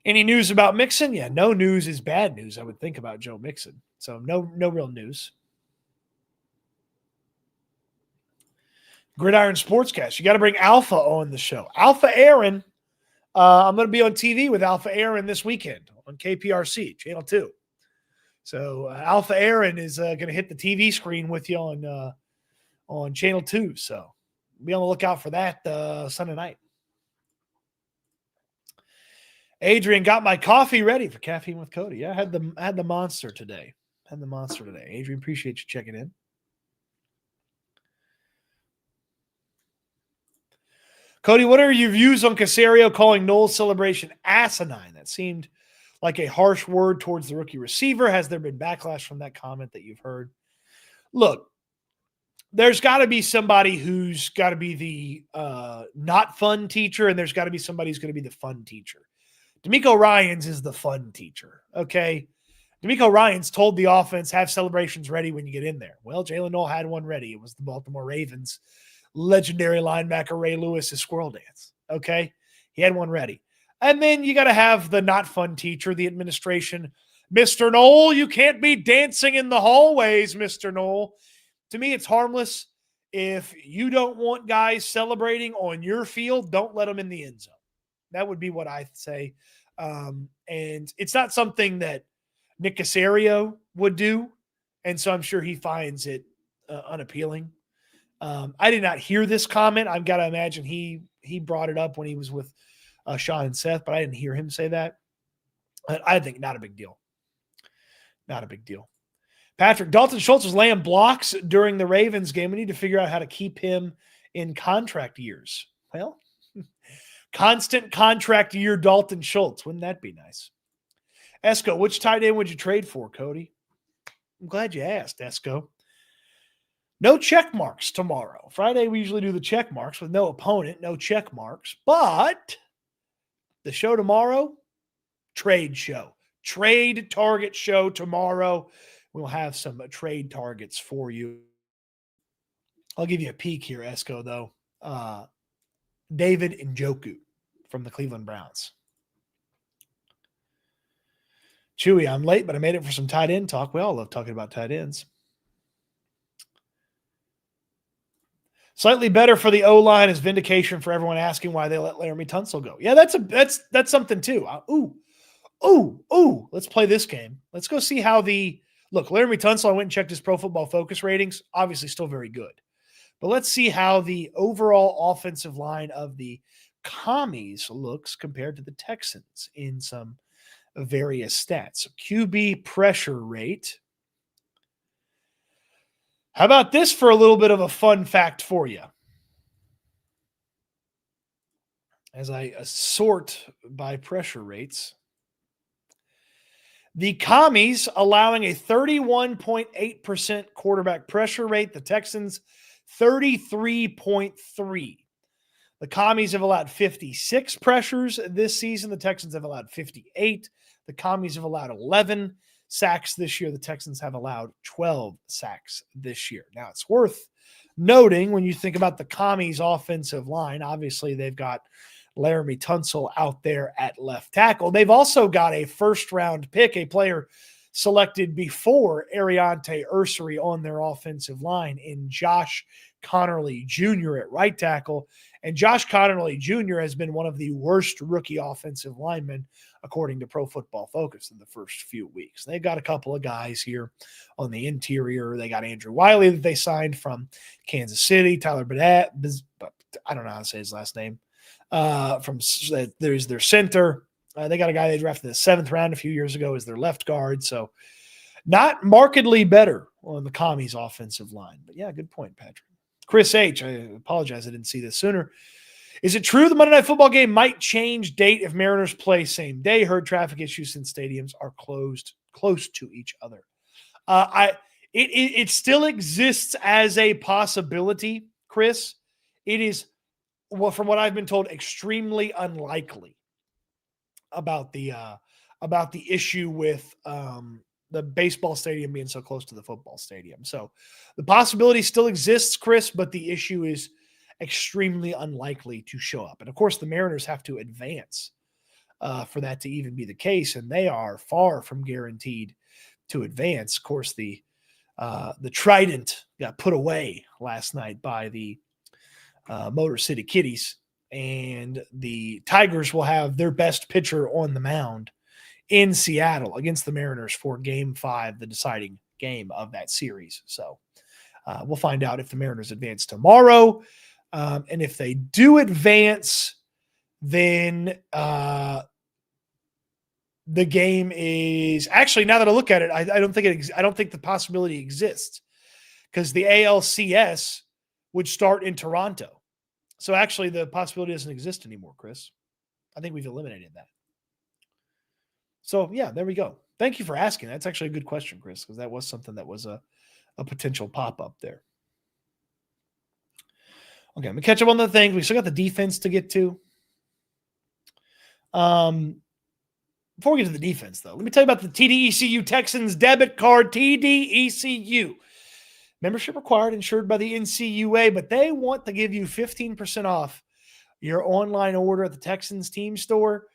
Any news about Mixon? Yeah, no news is bad news, I would think, about Joe Mixon. So no real news. Gridiron Sportscast. You got to bring Alpha on the show. Alpha Aaron. I'm going to be on TV with Alpha Aaron this weekend on KPRC, Channel 2. So Alpha Aaron is going to hit the TV screen with you on Channel 2. So be on the lookout for that Sunday night. Adrian got my coffee ready for Caffeine with Cody. Yeah, I had the monster today. Adrian, appreciate you checking in. Cody, what are your views on Caserio calling Noel's celebration asinine? That seemed like a harsh word towards the rookie receiver. Has there been backlash from that comment that you've heard? Look, there's got to be somebody who's got to be the not fun teacher, and there's got to be somebody who's going to be the fun teacher. DeMeco Ryans is the fun teacher, okay? DeMeco Ryans told the offense, have celebrations ready when you get in there. Well, Jalen Noel had one ready. It was the Baltimore Ravens legendary linebacker Ray Lewis's squirrel dance, okay? He had one ready. And then you got to have the not fun teacher, the administration. Mr. Noel, you can't be dancing in the hallways, Mr. Noel. To me, it's harmless. If you don't want guys celebrating on your field, don't let them in the end zone. That would be what I say. And it's not something that Nick Caserio would do. And so I'm sure he finds it unappealing. I did not hear this comment. I've got to imagine he brought it up when he was with Sean and Seth, but I didn't hear him say that. I think not a big deal. Not a big deal. Patrick, Dalton Schultz was laying blocks during the Ravens game. We need to figure out how to keep him in contract years. Well, constant contract year Dalton Schultz. Wouldn't that be nice? Esco, which tight end would you trade for, Cody? I'm glad you asked, Esco. No check marks tomorrow. Friday, we usually do the check marks with no opponent, no check marks. But the show tomorrow, trade show. Trade target show tomorrow. We'll have some trade targets for you. I'll give you a peek here, Esco, though. David Njoku from the Cleveland Browns. Chewy, I'm late, but I made it for some tight end talk. We all love talking about tight ends. Slightly better for the O-line is vindication for everyone asking why they let Laramie Tunsil go. Yeah, that's something too. Let's play this game. Let's go see how look, Laramie Tunsil, I went and checked his Pro Football Focus ratings. Obviously still very good. But let's see how the overall offensive line of the Commies looks compared to the Texans in some various stats. QB pressure rate. How about this for a little bit of a fun fact for you? As I sort by pressure rates. The Commies allowing a 31.8% quarterback pressure rate. The Texans, 33.3%. The Commies have allowed 56 pressures this season. The Texans have allowed 58. The Commies have allowed 11 sacks this year. The Texans have allowed 12 sacks this year. Now, it's worth noting when you think about the Commies' offensive line, obviously they've got Laramie Tunsil out there at left tackle. They've also got a first-round pick, a player selected before Ariante Ursery on their offensive line in Josh Connerly Jr. at right tackle. And Josh Connerly Jr. has been one of the worst rookie offensive linemen, according to Pro Football Focus, in the first few weeks. They've got a couple of guys here on the interior. They got Andrew Wiley that they signed from Kansas City, Tyler Badat, I don't know how to say his last name. There's their center. They got a guy they drafted in the 7th round a few years ago as their left guard. So not markedly better on the Commies offensive line. But yeah, good point, Patrick. Chris H., I apologize I didn't see this sooner. Is it true the Monday Night Football game might change date if Mariners play same day? Heard traffic issues since stadiums are close to each other. It still exists as a possibility, Chris. It is, well, from what I've been told, extremely unlikely about the issue with the baseball stadium being so close to the football stadium. So the possibility still exists, Chris, but the issue is extremely unlikely to show up. And of course, the Mariners have to advance for that to even be the case, and they are far from guaranteed to advance. Of course, the Trident got put away last night by the Motor City Kitties, and the Tigers will have their best pitcher on the mound in Seattle against the Mariners for Game 5, the deciding game of that series. So we'll find out if the Mariners advance tomorrow. And if they do advance, then the game is actually, now that I look at it, I don't think the possibility exists, because the ALCS would start in Toronto. So actually the possibility doesn't exist anymore, Chris. I think we've eliminated that. So yeah, there we go. Thank you for asking. That's actually a good question, Chris, because that was something that was a potential pop-up there. Okay, I'm going to catch up on the things. We still got the defense to get to. Before we get to the defense, though, let me tell you about the TDECU Texans debit card, TDECU. Membership required, insured by the NCUA, but they want to give you 15% off your online order at the Texans team store.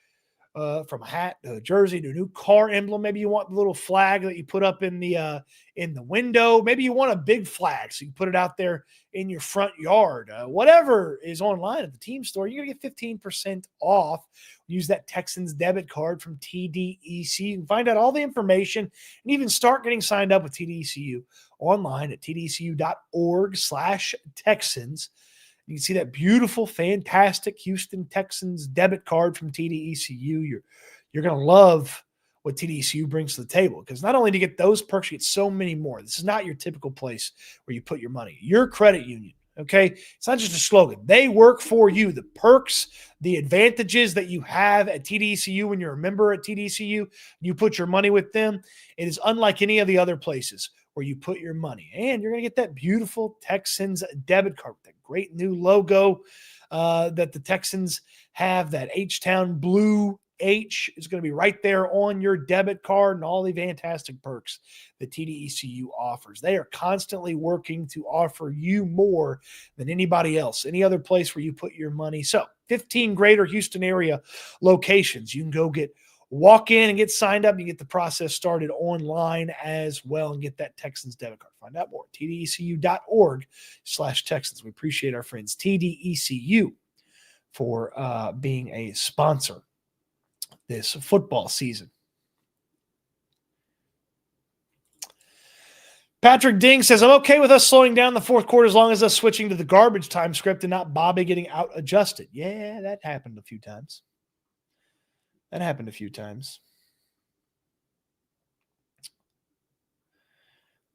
From a hat to a jersey to a new car emblem. Maybe you want the little flag that you put up in the window. Maybe you want a big flag so you put it out there in your front yard. Whatever is online at the team store, you're going to get 15% off. Use that Texans debit card from TDEC. You can find out all the information and even start getting signed up with TDECU online at tdecu.org/Texans. You can see that beautiful, fantastic Houston Texans debit card from TDECU. You're going to love what TDECU brings to the table, because not only do you get those perks, you get so many more. This is not your typical place where you put your money. Your credit union, okay? It's not just a slogan. They work for you. The perks, the advantages that you have at TDECU when you're a member at TDECU, you put your money with them. It is unlike any of the other places where you put your money. And you're going to get that beautiful Texans debit card, that great new logo that the Texans have. That H-Town blue H is going to be right there on your debit card, and all the fantastic perks that TDECU offers. They are constantly working to offer you more than anybody else, any other place where you put your money. So 15 greater Houston area locations. You can go walk in and get signed up. You get the process started online as well and get that Texans debit card. Find out more at tdecu.org/Texans. We appreciate our friends TDECU for being a sponsor this football season. Patrick Ding says, I'm okay with us slowing down the fourth quarter as long as us switching to the garbage time script and not Bobby getting out adjusted. Yeah, that happened a few times.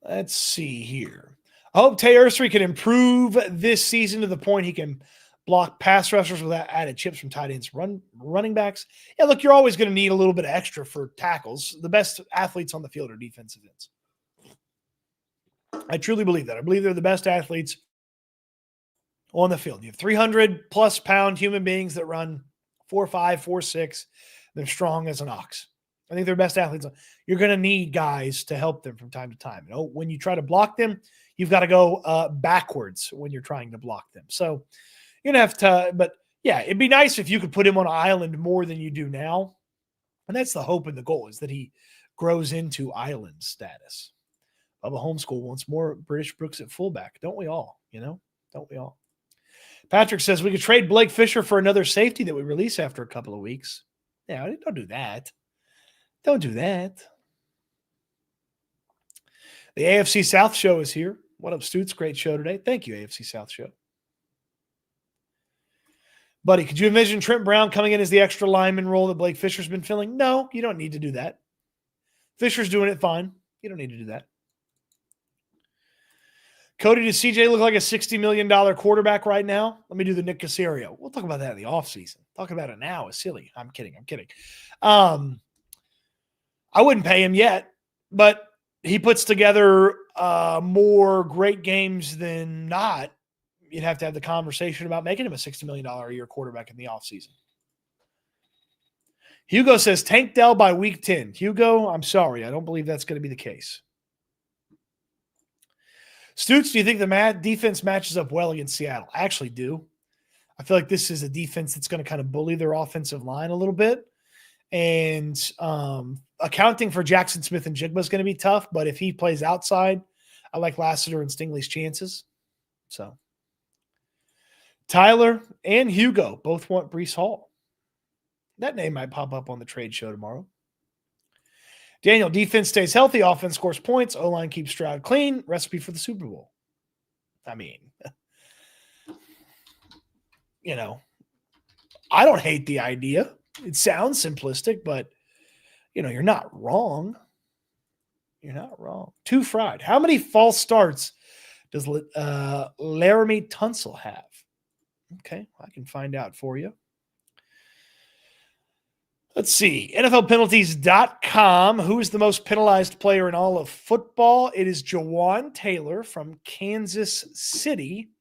Let's see here. I hope Tay Ursery can improve this season to the point he can block pass rushers without added chips from tight ends, running backs. Yeah, look, you're always going to need a little bit of extra for tackles. The best athletes on the field are defensive ends. I truly believe that. I believe they're the best athletes on the field. You have 300-plus pound human beings that run 4.5, 4.6. They're strong as an ox. I think they're best athletes. You're going to need guys to help them from time to time. You know, when you try to block them, you've got to go backwards when you're trying to block them. So you're going to have to, but yeah, it'd be nice if you could put him on an island more than you do now. And that's the hope and the goal, is that he grows into island status. Bubba Homeschool wants more British Brooks at fullback. Don't we all? Don't we all? Patrick says we could trade Blake Fisher for another safety that we release after a couple of weeks. Yeah, don't do that. Don't do that. The AFC South show is here. What up, Stoots? Great show today. Thank you, AFC South show. Buddy, could you envision Trent Brown coming in as the extra lineman role that Blake Fisher's been filling? No, you don't need to do that. Fisher's doing it fine. You don't need to do that. Cody, does CJ look like a $60 million quarterback right now? Let me do the Nick Caserio. We'll talk about that in the offseason. Talking about it now is silly. I'm kidding. I wouldn't pay him yet, but he puts together more great games than not. You'd have to have the conversation about making him a $60 million a year quarterback in the offseason. Hugo says Tank Dell by week 10. Hugo, I'm sorry. I don't believe that's going to be the case. Stoots, do you think the defense matches up well against Seattle? I actually do. I feel like this is a defense that's going to kind of bully their offensive line a little bit. And accounting for Jackson Smith and Jigba is going to be tough, but if he plays outside, I like Lassiter and Stingley's chances. So Tyler and Hugo both want Breece Hall. That name might pop up on the trade show tomorrow. Daniel, defense stays healthy, offense scores points, O-line keeps Stroud clean, recipe for the Super Bowl. I mean, I don't hate the idea. It sounds simplistic, but, you're not wrong. You're not wrong. Two fried. How many false starts does Laramie Tunsil have? Okay, I can find out for you. Let's see. NFLpenalties.com. Who is the most penalized player in all of football? It is Jawan Taylor from Kansas City.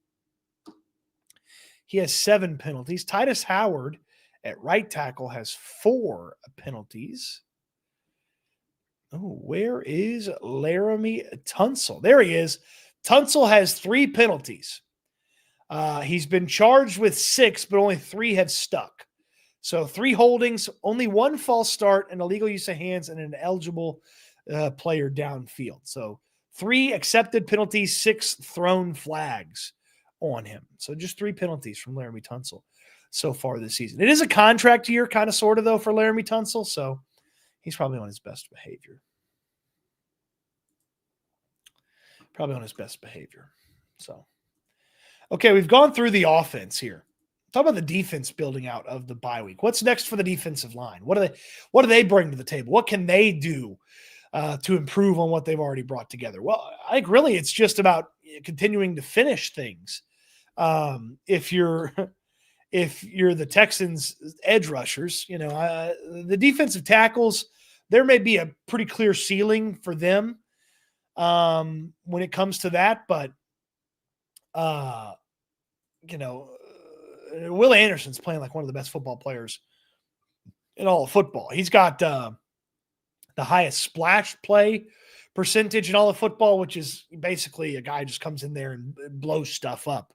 He has 7 penalties. Titus Howard at right tackle has 4 penalties. Oh, where is Laramie Tunsil? There he is. Tunsil has 3 penalties. He's been charged with 6, but only 3 have stuck. So 3 holdings, only 1 false start, an illegal use of hands, and an eligible player downfield. So 3 accepted penalties, 6 thrown flags on him. So just 3 penalties from Laramie Tunsil so far this season. It is a contract year, kind of, sort of, though, for Laramie Tunsil, so he's probably on his best behavior. So, okay, we've gone through the offense here. Talk about the defense building out of the bye week. What's next for the defensive line? What do they bring to the table? What can they do to improve on what they've already brought together? Well, I think really it's just about continuing to finish things. If you're the Texans edge rushers, the defensive tackles, there may be a pretty clear ceiling for them when it comes to that, but Will Anderson's playing like one of the best football players in all of football. He's got the highest splash play percentage in all of football, which is basically a guy who just comes in there and blows stuff up.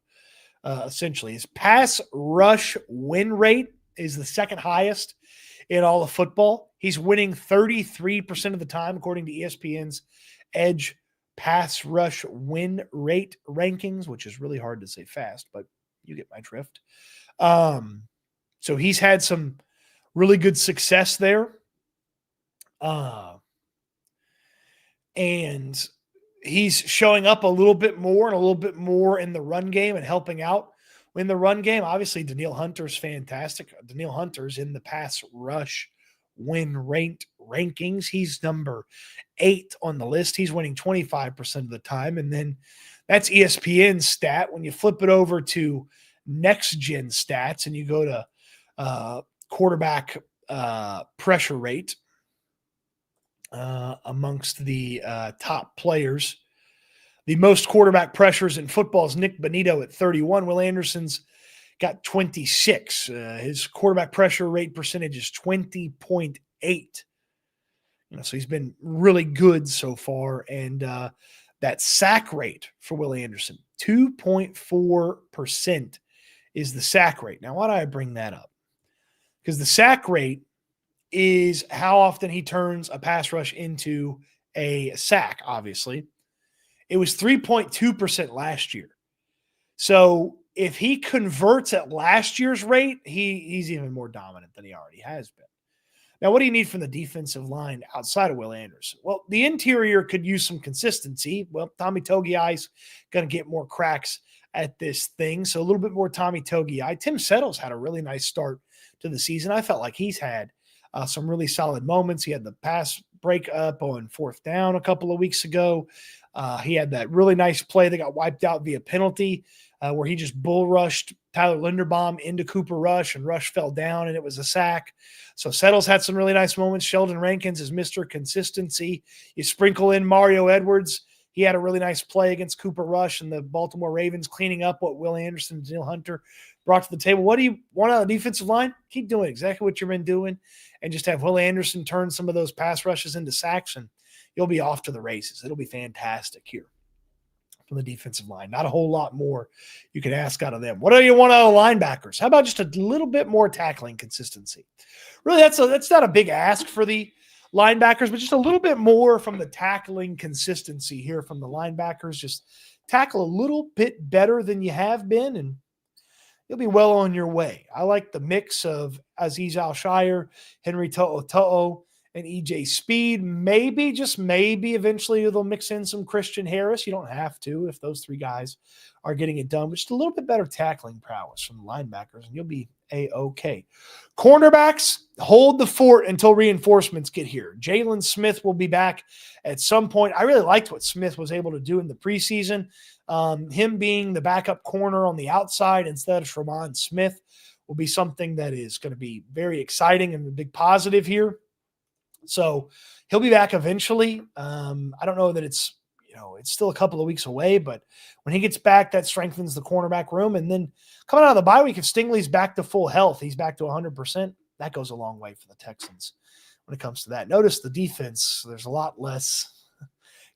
Essentially, his pass rush win rate is the second highest in all of football. He's winning 33% of the time, according to ESPN's Edge pass rush win rate rankings, which is really hard to say fast, but you get my drift. So he's had some really good success there. And he's showing up a little bit more in the run game and helping out in the run game. Obviously, Danielle Hunter's fantastic. Danielle Hunter's in the pass rush win rate rankings. He's number 8 on the list. He's winning 25% of the time. And then that's ESPN's stat. When you flip it over to next gen stats and you go to quarterback pressure rate amongst the top players, the most quarterback pressures in football is Nick Bonito at 31. Will Anderson's got 26. His quarterback pressure rate percentage is 20.8. So he's been really good so far. And that sack rate for Will Anderson, 2.4% is the sack rate. Now, why do I bring that up? Because the sack rate is how often he turns a pass rush into a sack, obviously. It was 3.2% last year. So if he converts at last year's rate, he's even more dominant than he already has been. Now, what do you need from the defensive line outside of Will Anderson? Well, the interior could use some consistency. Well, Tommy Togiai's going to get more cracks at this thing, so a little bit more Tommy Togiai. Tim Settle's had a really nice start to the season. I felt like he's had some really solid moments. He had the pass breakup on 4th down a couple of weeks ago. He had that really nice play that got wiped out via penalty where he just bull rushed Tyler Linderbaum into Cooper Rush, and Rush fell down, and it was a sack. So Settle's had some really nice moments. Sheldon Rankins is Mr. Consistency. You sprinkle in Mario Edwards. He had a really nice play against Cooper Rush and the Baltimore Ravens, cleaning up what Will Anderson and Danielle Hunter brought to the table. What do you want out of the defensive line? Keep doing exactly what you've been doing and just have Will Anderson turn some of those pass rushes into sacks, and you'll be off to the races. It'll be fantastic here from the defensive line. Not a whole lot more you can ask out of them. What do you want out of the linebackers? How about just a little bit more tackling consistency? Really, that's not a big ask for the linebackers, but just a little bit more from the tackling consistency here from the linebackers. Just tackle a little bit better than you have been, and you'll be well on your way. I like the mix of Azeez Al-Shire, Henry To'o, and EJ Speed. Maybe, just maybe, eventually they'll mix in some Christian Harris. You don't have to if those three guys are getting it done, but just a little bit better tackling prowess from the linebackers, and you'll be A-OK. Cornerbacks, hold the fort until reinforcements get here. Jalen Smith will be back at some point. I really liked what Smith was able to do in the preseason. Him being the backup corner on the outside instead of Sherman Smith will be something that is going to be very exciting and a big positive here. So he'll be back eventually. I don't know that it's still a couple of weeks away, but when he gets back, that strengthens the cornerback room. And then coming out of the bye week, if Stingley's back to full health, he's back to 100%, that goes a long way for the Texans when it comes to that. Notice the defense, there's a lot less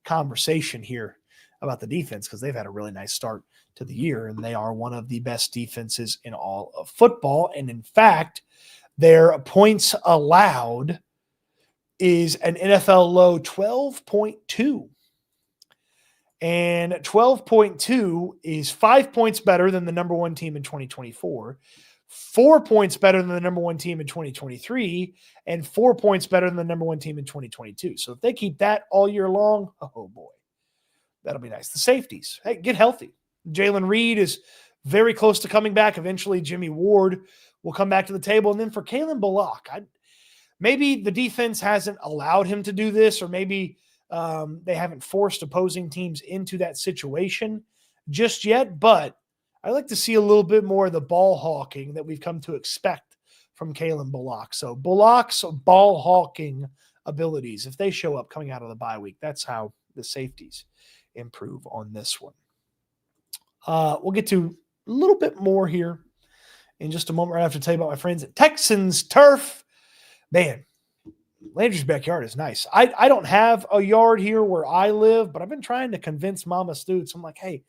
conversation here about the defense because they've had a really nice start to the year, and they are one of the best defenses in all of football. And in fact, their points allowed is an NFL low 12.2. And 12.2 is 5 points better than the number one team in 2024, 4 points better than the number one team in 2023, and 4 points better than the number one team in 2022. So if they keep that all year long, oh boy, that'll be nice. The safeties, hey, get healthy. Jalen Reed is very close to coming back. Eventually, Jimmy Ward will come back to the table. And then for Kalen Bullock, maybe the defense hasn't allowed him to do this, or maybe they haven't forced opposing teams into that situation just yet, but I like to see a little bit more of the ball hawking that we've come to expect from Kalen Bullock. So Bullock's ball hawking abilities, if they show up coming out of the bye week, that's how the safeties improve on this one. We'll get to a little bit more here in just a moment. Right after, tell you about my friends at Texans Turf. Man, Landry's backyard is nice. I don't have a yard here where I live, but I've been trying to convince Mama Stoots. I'm like, hey,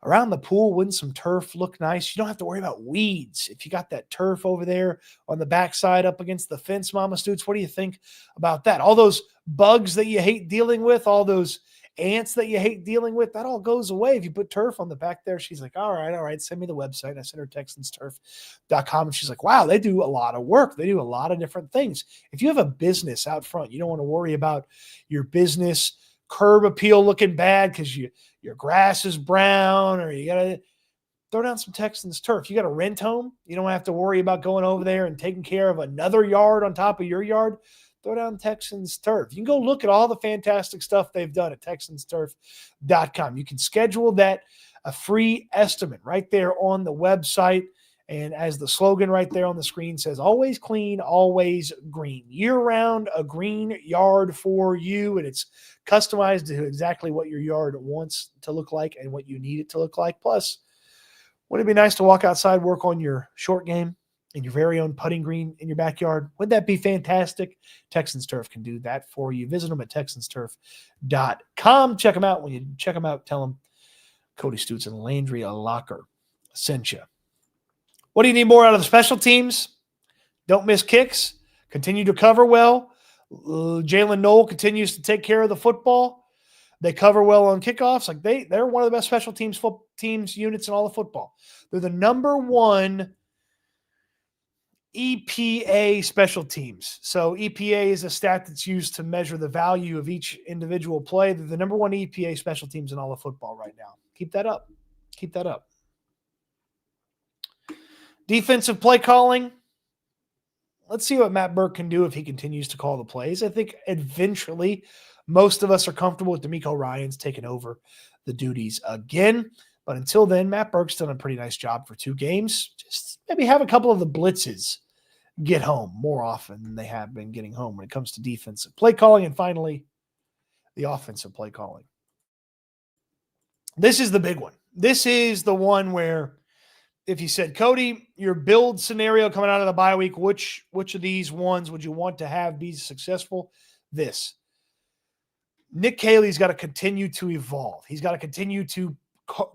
around the pool, wouldn't some turf look nice? You don't have to worry about weeds. If you got that turf over there on the backside up against the fence, Mama Stoots, what do you think about that? All those bugs that you hate dealing with, all those ants that you hate dealing with, that all goes away if you put turf on the back there. She's like, all right, send me the website. I sent her texansturf.com, and she's like, wow, they do a lot of work. They do a lot of different things. If you have a business out front, you don't want to worry about your business curb appeal looking bad because your grass is brown, or you got to throw down some Texans Turf. You got a rent home. You don't have to worry about going over there and taking care of another yard on top of your yard. Throw down Texans Turf. You can go look at all the fantastic stuff they've done at TexansTurf.com. You can schedule that, a free estimate right there on the website. And as the slogan right there on the screen says, always clean, always green. Year-round, a green yard for you, and it's customized to exactly what your yard wants to look like and what you need it to look like. Plus, wouldn't it be nice to walk outside, work on your short game in your very own putting green in your backyard? Wouldn't that be fantastic? Texans Turf can do that for you. Visit them at TexansTurf.com. Check them out. When you check them out, tell them Cody Stoots and Landry Locker sent you. What do you need more out of the special teams? Don't miss kicks. Continue to cover well. Jalen Knoll continues to take care of the football. They cover well on kickoffs. Like they're one of the best special teams units in all of football. They're the number one EPA special teams. So EPA is a stat that's used to measure the value of each individual play. They're the number one EPA special teams in all of football right now. Keep that up. Keep that up. Defensive play calling. Let's see what Matt Burke can do if he continues to call the plays. I think eventually most of us are comfortable with D'Amico Ryans taking over the duties again. But until then, Matt Burke's done a pretty nice job for 2 games. Just maybe have a couple of the blitzes get home more often than they have been getting home when it comes to defensive play calling. And finally, the offensive play calling. This is the big one. This is the one where if you said, Cody, your build scenario coming out of the bye week, which of these ones would you want to have be successful? This. Nick Caley's got to continue to evolve. He's got to continue to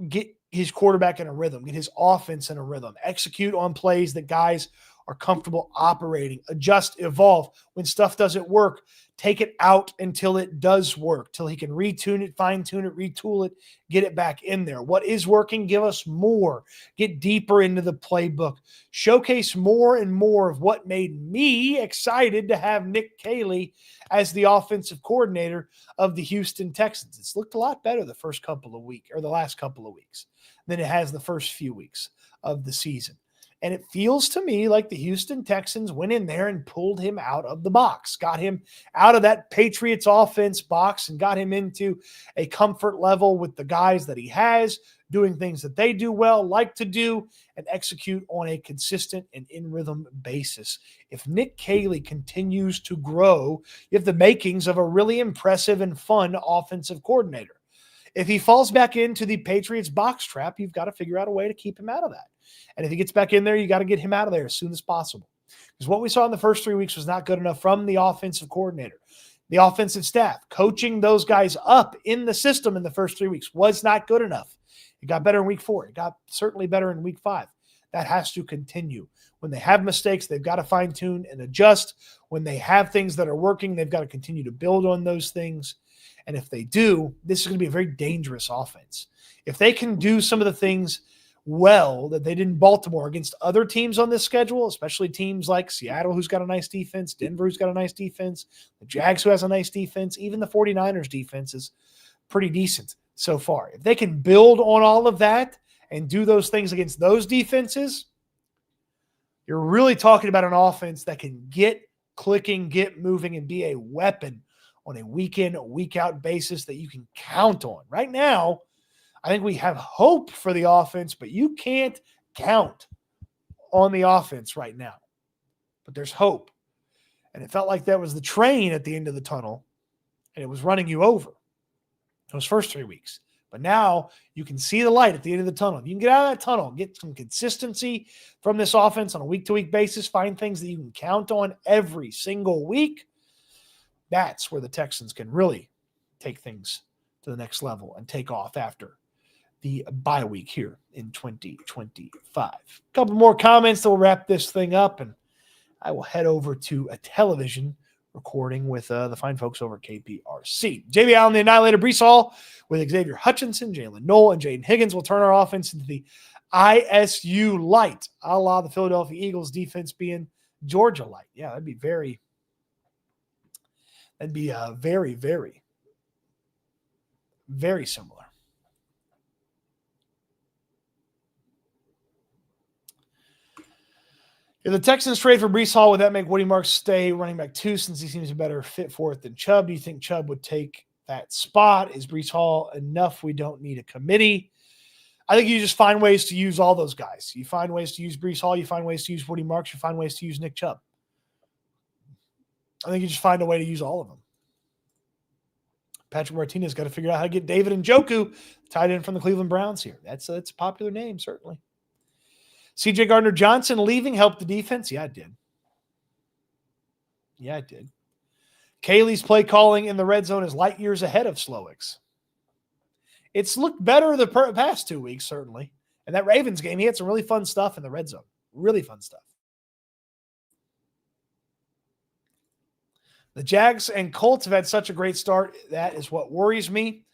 get his quarterback in a rhythm, get his offense in a rhythm, execute on plays that guys are comfortable operating. Adjust, evolve. When stuff doesn't work, take it out until it does work, till he can retune it, fine-tune it, retool it, get it back in there. What is working, give us more. Get deeper into the playbook. Showcase more and more of what made me excited to have Nick Caley as the offensive coordinator of the Houston Texans. It's looked a lot better the last couple of weeks than it has the first few weeks of the season. And it feels to me like the Houston Texans went in there and pulled him out of the box, got him out of that Patriots offense box and got him into a comfort level with the guys that he has, doing things that they do well, like to do, and execute on a consistent and in-rhythm basis. If Nick Caley continues to grow, you have the makings of a really impressive and fun offensive coordinator. If he falls back into the Patriots box trap, you've got to figure out a way to keep him out of that. And if he gets back in there, you got to get him out of there as soon as possible. Because what we saw in the first 3 weeks was not good enough from the offensive coordinator. The offensive staff, coaching those guys up in the system in the first 3 weeks was not good enough. It got better in week 4. It got certainly better in week 5. That has to continue. When they have mistakes, they've got to fine-tune and adjust. When they have things that are working, they've got to continue to build on those things. And if they do, this is going to be a very dangerous offense. If they can do some of the things well that they did in Baltimore against other teams on this schedule, especially teams like Seattle, who's got a nice defense, Denver, who's got a nice defense, the Jags, who has a nice defense, even the 49ers defense is pretty decent so far. If they can build on all of that and do those things against those defenses, you're really talking about an offense that can get clicking, get moving, and be a weapon on a week-in, week-out basis that you can count on. Right now, I think we have hope for the offense, but you can't count on the offense right now. But there's hope. And it felt like that was the train at the end of the tunnel, and it was running you over those first 3 weeks. But now you can see the light at the end of the tunnel. If you can get out of that tunnel, get some consistency from this offense on a week-to-week basis, find things that you can count on every single week, that's where the Texans can really take things to the next level and take off after the bye week here in 2025. A couple more comments that will wrap this thing up, and I will head over to a television recording with the fine folks over at KPRC. J.B. Allen, the Annihilator, Breece Hall with Xavier Hutchinson, Jalen Noel, and Jaden Higgins will turn our offense into the ISU light, a la the Philadelphia Eagles defense being Georgia light. Yeah, that'd be very, very, very similar. If the Texans trade for Breece Hall, would that make Woody Marks stay running back 2 since he seems a better fit for it than Chubb? Do you think Chubb would take that spot? Is Breece Hall enough? We don't need a committee. I think you just find ways to use all those guys. You find ways to use Breece Hall. You find ways to use Woody Marks. You find ways to use Nick Chubb. I think you just find a way to use all of them. Patrick Martinez got to figure out how to get David Njoku tied in from the Cleveland Browns here. That's a popular name, certainly. C.J. Gardner-Johnson leaving helped the defense? Yeah, it did. Caley's play calling in the red zone is light years ahead of Slowick's. It's looked better the past 2 weeks, certainly. And that Ravens game, he had some really fun stuff in the red zone. Really fun stuff. The Jags and Colts have had such a great start. That is what worries me.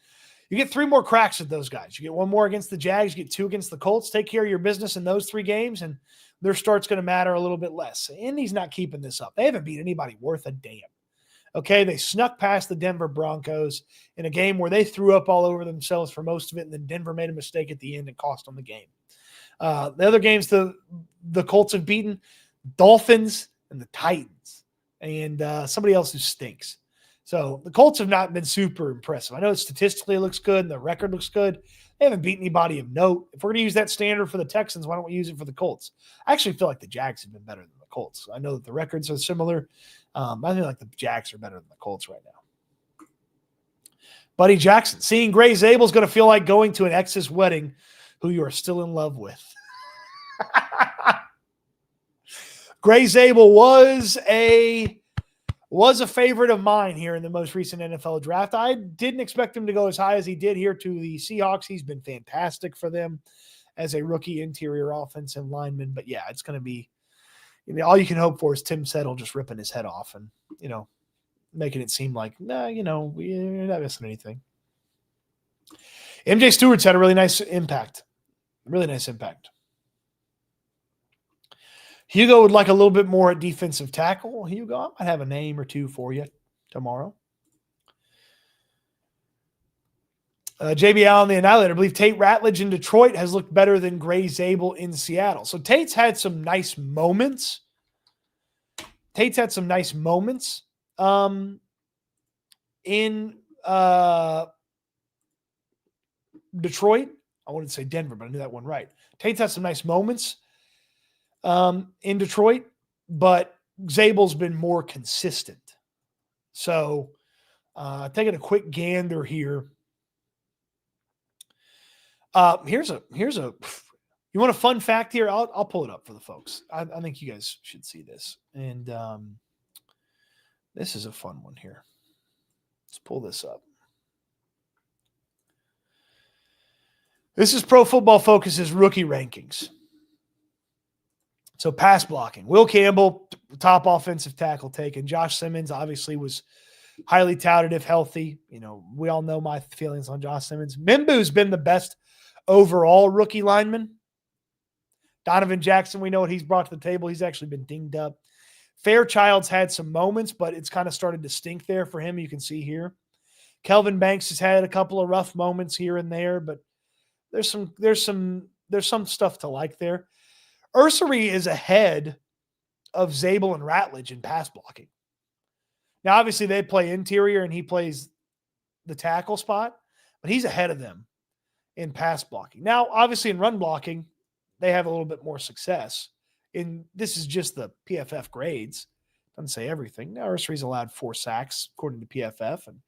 You get 3 more cracks at those guys. You get 1 more against the Jags. You get 2 against the Colts. Take care of your business in those 3 games, and their start's going to matter a little bit less. Indy's not keeping this up. They haven't beat anybody worth a damn. Okay, they snuck past the Denver Broncos in a game where they threw up all over themselves for most of it, and then Denver made a mistake at the end and cost them the game. The other games the Colts have beaten, Dolphins and the Titans, and somebody else who stinks. So the Colts have not been super impressive. I know statistically it looks good and the record looks good. They haven't beaten anybody of note. If we're going to use that standard for the Texans, why don't we use it for the Colts? I actually feel like the Jags have been better than the Colts. I know that the records are similar. I feel like the Jags are better than the Colts right now. Buddy Jackson, seeing Gray Zabel is going to feel like going to an ex's wedding who you are still in love with. Gray Zabel was a favorite of mine here in the most recent NFL draft. I didn't expect him to go as high as he did here to the Seahawks. He's been fantastic for them as a rookie interior offensive lineman. But yeah, it's going to be, all you can hope for is Tim Settle just ripping his head off and, making it seem like, we're not missing anything. MJ Stewart's had a really nice impact. Really nice impact. Hugo would like a little bit more at defensive tackle. Hugo, I might have a name or two for you tomorrow. JB Allen, the Annihilator, I believe Tate Ratledge in Detroit has looked better than Gray Zabel in Seattle. So Tate's had some nice moments. In Detroit. I wanted to say Denver, but I knew that one right. Tate's had some nice moments in Detroit, but Zabel's been more consistent. So taking a quick gander here. Here's a you want a fun fact here? I'll pull it up for the folks. I think you guys should see this. And this is a fun one here. Let's pull this up. This is Pro Football Focus's rookie rankings. So pass blocking. Will Campbell, top offensive tackle taken. Josh Simmons obviously was highly touted if healthy. We all know my feelings on Josh Simmons. Mimbu's been the best overall rookie lineman. Donovan Jackson, we know what he's brought to the table. He's actually been dinged up. Fairchild's had some moments, but it's kind of started to stink there for him. You can see here. Kelvin Banks has had a couple of rough moments here and there, but there's some stuff to like there. Ursery is ahead of Zabel and Ratledge in pass blocking. Now, obviously, they play interior and he plays the tackle spot, but he's ahead of them in pass blocking. Now, obviously, in run blocking, they have a little bit more success. This is just the PFF grades. Doesn't say everything. Now, Ursery's allowed 4 sacks according to PFF, and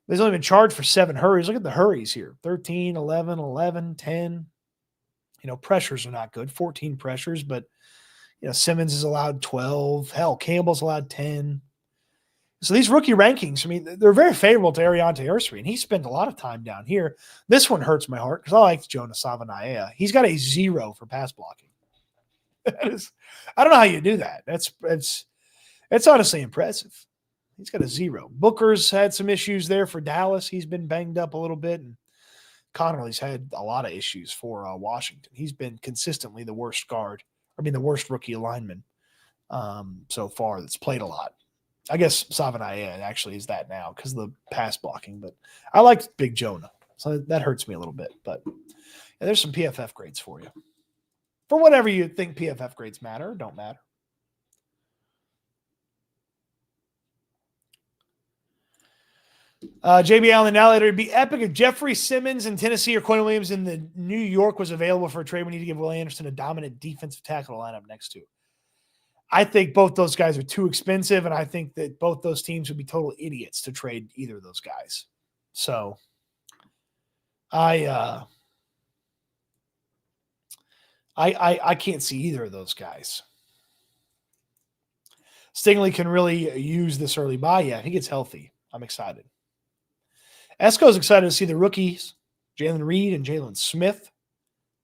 he's only been charged for 7 hurries. Look at the hurries here. 13, 11, 11, 10. Pressures are not good. 14 pressures, but, Simmons is allowed 12. Hell, Campbell's allowed 10. So these rookie rankings, they're very favorable to Ariante Ursery, and he spent a lot of time down here. This one hurts my heart because I like Jonah Savanaia. He's got a 0 for pass blocking. I don't know how you do that. That's honestly impressive. He's got a 0. Booker's had some issues there for Dallas. He's been banged up a little bit, and Connerly's had a lot of issues for Washington. He's been consistently the worst the worst rookie lineman so far that's played a lot. I guess Savanaia actually is that now because of the pass blocking, but I liked Big Jonah, so that hurts me a little bit. But there's some PFF grades for you. For whatever you think PFF grades matter or don't matter. JB Allen, now later, it'd be epic if Jeffrey Simmons in Tennessee or Quinn Williams in the New York was available for a trade. We need to give Will Anderson a dominant defensive tackle lineup next to. I think both those guys are too expensive, and I think that both those teams would be total idiots to trade either of those guys. So I can't see either of those guys. Stingley can really use this early buy. Yeah, he gets healthy. I'm excited. Esco's excited to see the rookies, Jalen Reed and Jalen Smith.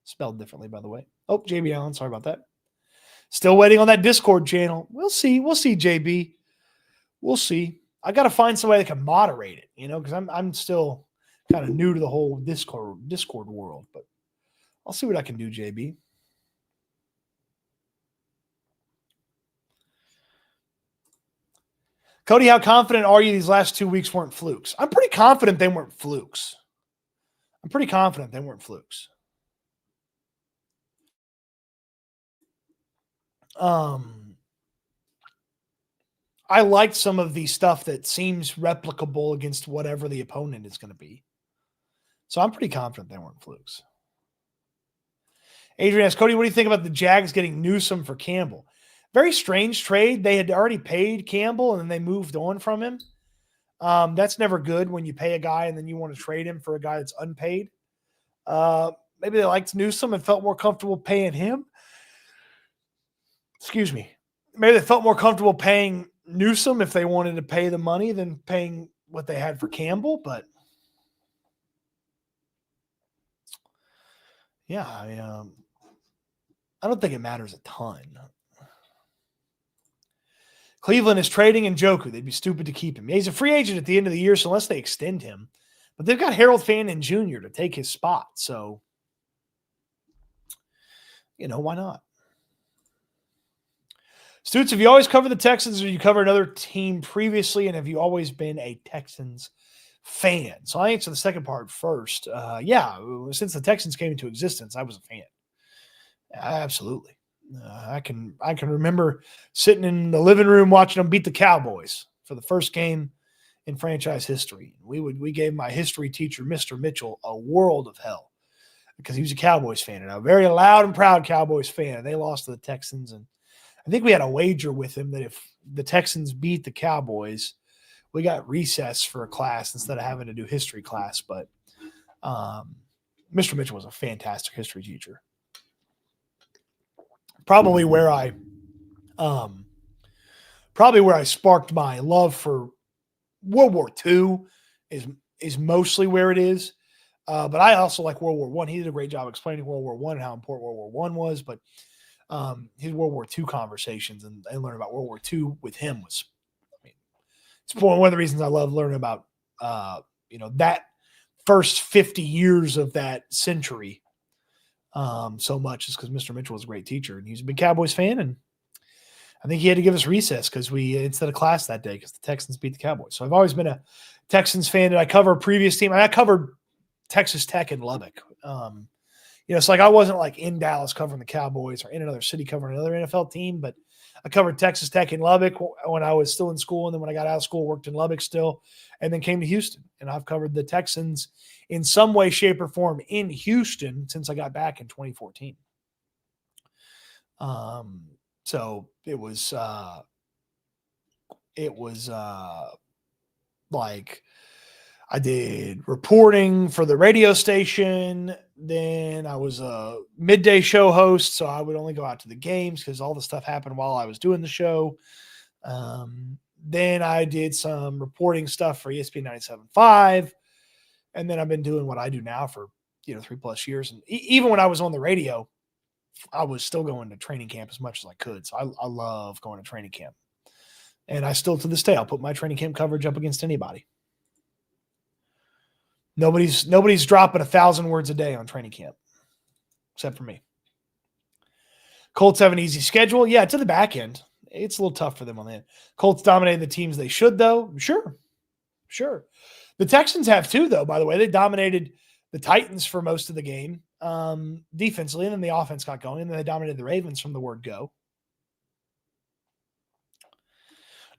Spelled differently, by the way. Oh, JB Allen, sorry about that. Still waiting on that Discord channel. We'll see. We'll see, JB. We'll see. I got to find somebody that can moderate it, because I'm still kind of new to the whole Discord world. But I'll see what I can do, JB. Cody, how confident are you these last 2 weeks weren't flukes? I'm pretty confident they weren't flukes. I liked some of the stuff that seems replicable against whatever the opponent is going to be. So I'm pretty confident they weren't flukes. Adrian asks, Cody, what do you think about the Jags getting Newsome for Campbell? Very strange trade. They had already paid Campbell, and then they moved on from him. That's never good when you pay a guy and then you want to trade him for a guy that's unpaid. Maybe they liked Newsome and felt more comfortable paying him. Excuse me. Maybe they felt more comfortable paying Newsome if they wanted to pay the money than paying what they had for Campbell. But, yeah, I don't think it matters a ton. Cleveland is trading Njoku. They'd be stupid to keep him. He's a free agent at the end of the year, so unless they extend him. But they've got Harold Fannin Jr. to take his spot. So, why not? Stoots, have you always covered the Texans or you covered another team previously? And have you always been a Texans fan? So I answer the second part first. Yeah, since the Texans came into existence, I was a fan. Absolutely. I can remember sitting in the living room watching them beat the Cowboys for the first game in franchise history. We gave my history teacher, Mr. Mitchell, a world of hell because he was a Cowboys fan and a very loud and proud Cowboys fan. And they lost to the Texans, and I think we had a wager with him that if the Texans beat the Cowboys, we got recess for a class instead of having to do history class. But Mr. Mitchell was a fantastic history teacher. Probably where I sparked my love for World War II is mostly where it is. But I also like World War I. He did a great job explaining World War I and how important World War I was. But his World War II conversations and learning about World War II with him was, it's one of the reasons I love learning about, that first 50 years of that century so much is because Mr. Mitchell was a great teacher and he was a big Cowboys fan. And I think he had to give us recess because instead of class that day because the Texans beat the Cowboys. So I've always been a Texans fan. Did I cover a previous team? I covered Texas Tech and Lubbock. It's like I wasn't like in Dallas covering the Cowboys or in another city covering another NFL team, but I covered Texas Tech and Lubbock when I was still in school. And then when I got out of school, worked in Lubbock still, and then came to Houston. And I've covered the Texans in some way, shape, or form in Houston since I got back in 2014. So it was like I did reporting for the radio station. Then I was a midday show host, so I would only go out to the games because all the stuff happened while I was doing the show. Then I did some reporting stuff for ESPN 97.5. And then I've been doing what I do now for 3+ years. And even when I was on the radio, I was still going to training camp as much as I could. So I love going to training camp. And I still, to this day, I'll put my training camp coverage up against anybody. Nobody's dropping 1,000 words a day on training camp, except for me. Colts have an easy schedule. Yeah, to the back end. It's a little tough for them on the end. Colts dominated the teams they should, though. Sure. The Texans have too, though, by the way. They dominated the Titans for most of the game defensively, and then the offense got going, and then they dominated the Ravens from the word go.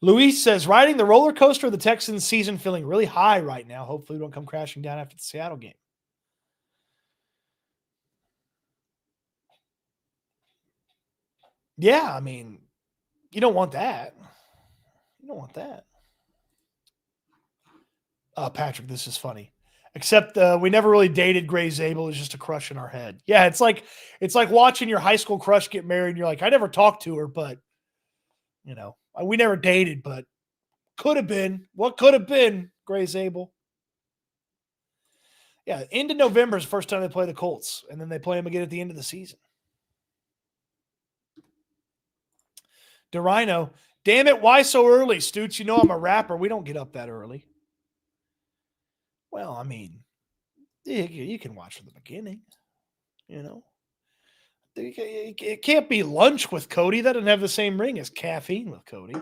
Luis says, riding the roller coaster of the Texans season feeling really high right now. Hopefully we don't come crashing down after the Seattle game. Yeah, I mean, you don't want that. Patrick, this is funny. Except we never really dated Gray Zabel. It's just a crush in our head. Yeah, it's like watching your high school crush get married. And you're like, I never talked to her, but, we never dated, but could have been. What could have been, Gray Zabel? Yeah, end of November is the first time they play the Colts, and then they play them again at the end of the season. DeRhino, damn it, why so early, Stoots? You know I'm a rapper. We don't get up that early. Well, I mean, you can watch from the beginning, It can't be lunch with Cody. That doesn't have the same ring as caffeine with Cody.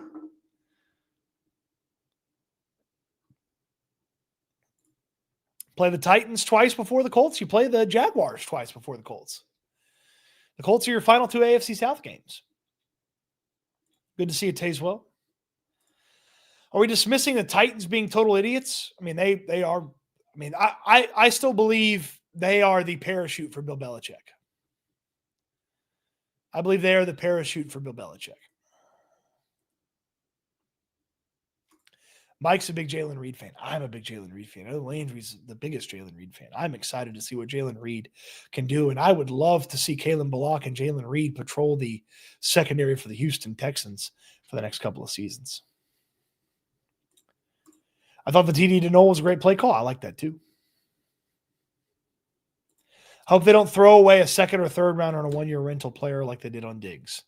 Play the Titans twice before the Colts. You play the Jaguars twice before the Colts. The Colts are your final 2 AFC South games. Good to see you, Tazewell. Are we dismissing the Titans being total idiots? I mean, they are. I mean, I still believe they are the parachute for Bill Belichick. I believe they are the parachute for Bill Belichick. Mike's a big Jalen Reed fan. I'm a big Jalen Reed fan. I know Landry's the biggest Jalen Reed fan. I'm excited to see what Jalen Reed can do, and I would love to see Kalen Bullock and Jalen Reed patrol the secondary for the Houston Texans for the next couple of seasons. I thought the TD Denoll was a great play call. I like that too. Hope they don't throw away a second or third round on a 1-year rental player like they did on Diggs.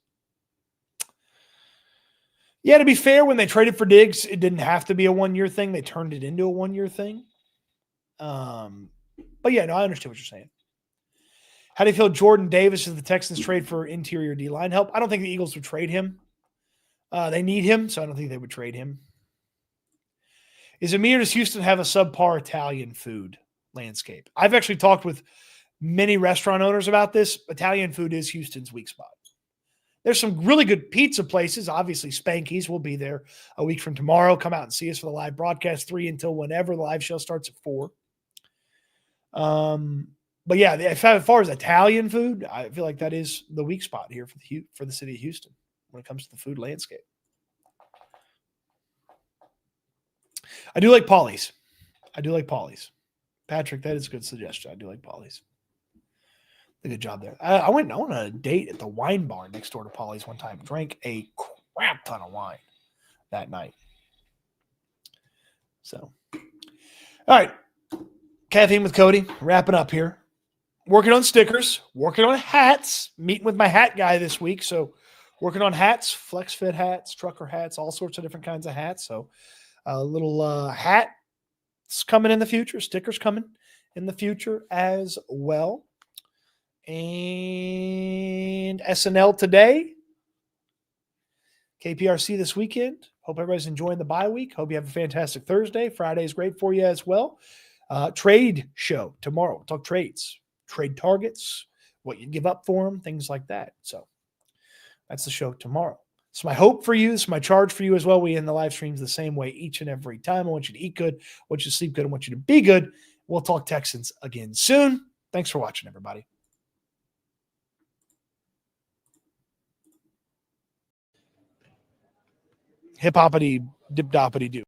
Yeah, to be fair, when they traded for Diggs, it didn't have to be a 1-year thing. They turned it into a 1-year thing. But yeah, no, I understand what you're saying. How do you feel Jordan Davis as the Texans trade for interior D-line help? I don't think the Eagles would trade him. They need him, so I don't think they would trade him. Is Amir, does Houston have a subpar Italian food landscape? I've actually talked with many restaurant owners about this. Italian food is Houston's weak spot. There's some really good pizza places. Obviously, Spanky's will be there a week from tomorrow. Come out and see us for the live broadcast, 3 until whenever. The live show starts at 4. But yeah, as far as Italian food, I feel like that is the weak spot here for the city of Houston when it comes to the food landscape. I do like Polly's. Patrick, that is a good suggestion. I do like Polly's. A good job there. I went on a date at the wine bar next door to Polly's one time. Drank a crap ton of wine that night. So, all right. Caffeine with Cody. Wrapping up here. Working on stickers. Working on hats. Meeting with my hat guy this week. So, working on hats, flex fit hats, trucker hats, all sorts of different kinds of hats. So, a little hat coming in the future. Stickers coming in the future as well. And SNL today. KPRC this weekend. Hope everybody's enjoying the bye week. Hope you have a fantastic Thursday. Friday is great for you as well. Trade show tomorrow. We'll talk trades, trade targets, what you'd give up for them, things like that. So that's the show tomorrow. It's my hope for you. It's my charge for you as well. We end the live streams the same way each and every time. I want you to eat good. I want you to sleep good. I want you to be good. We'll talk Texans again soon. Thanks for watching, everybody. Hip-hoppity, dip-doppity-doo.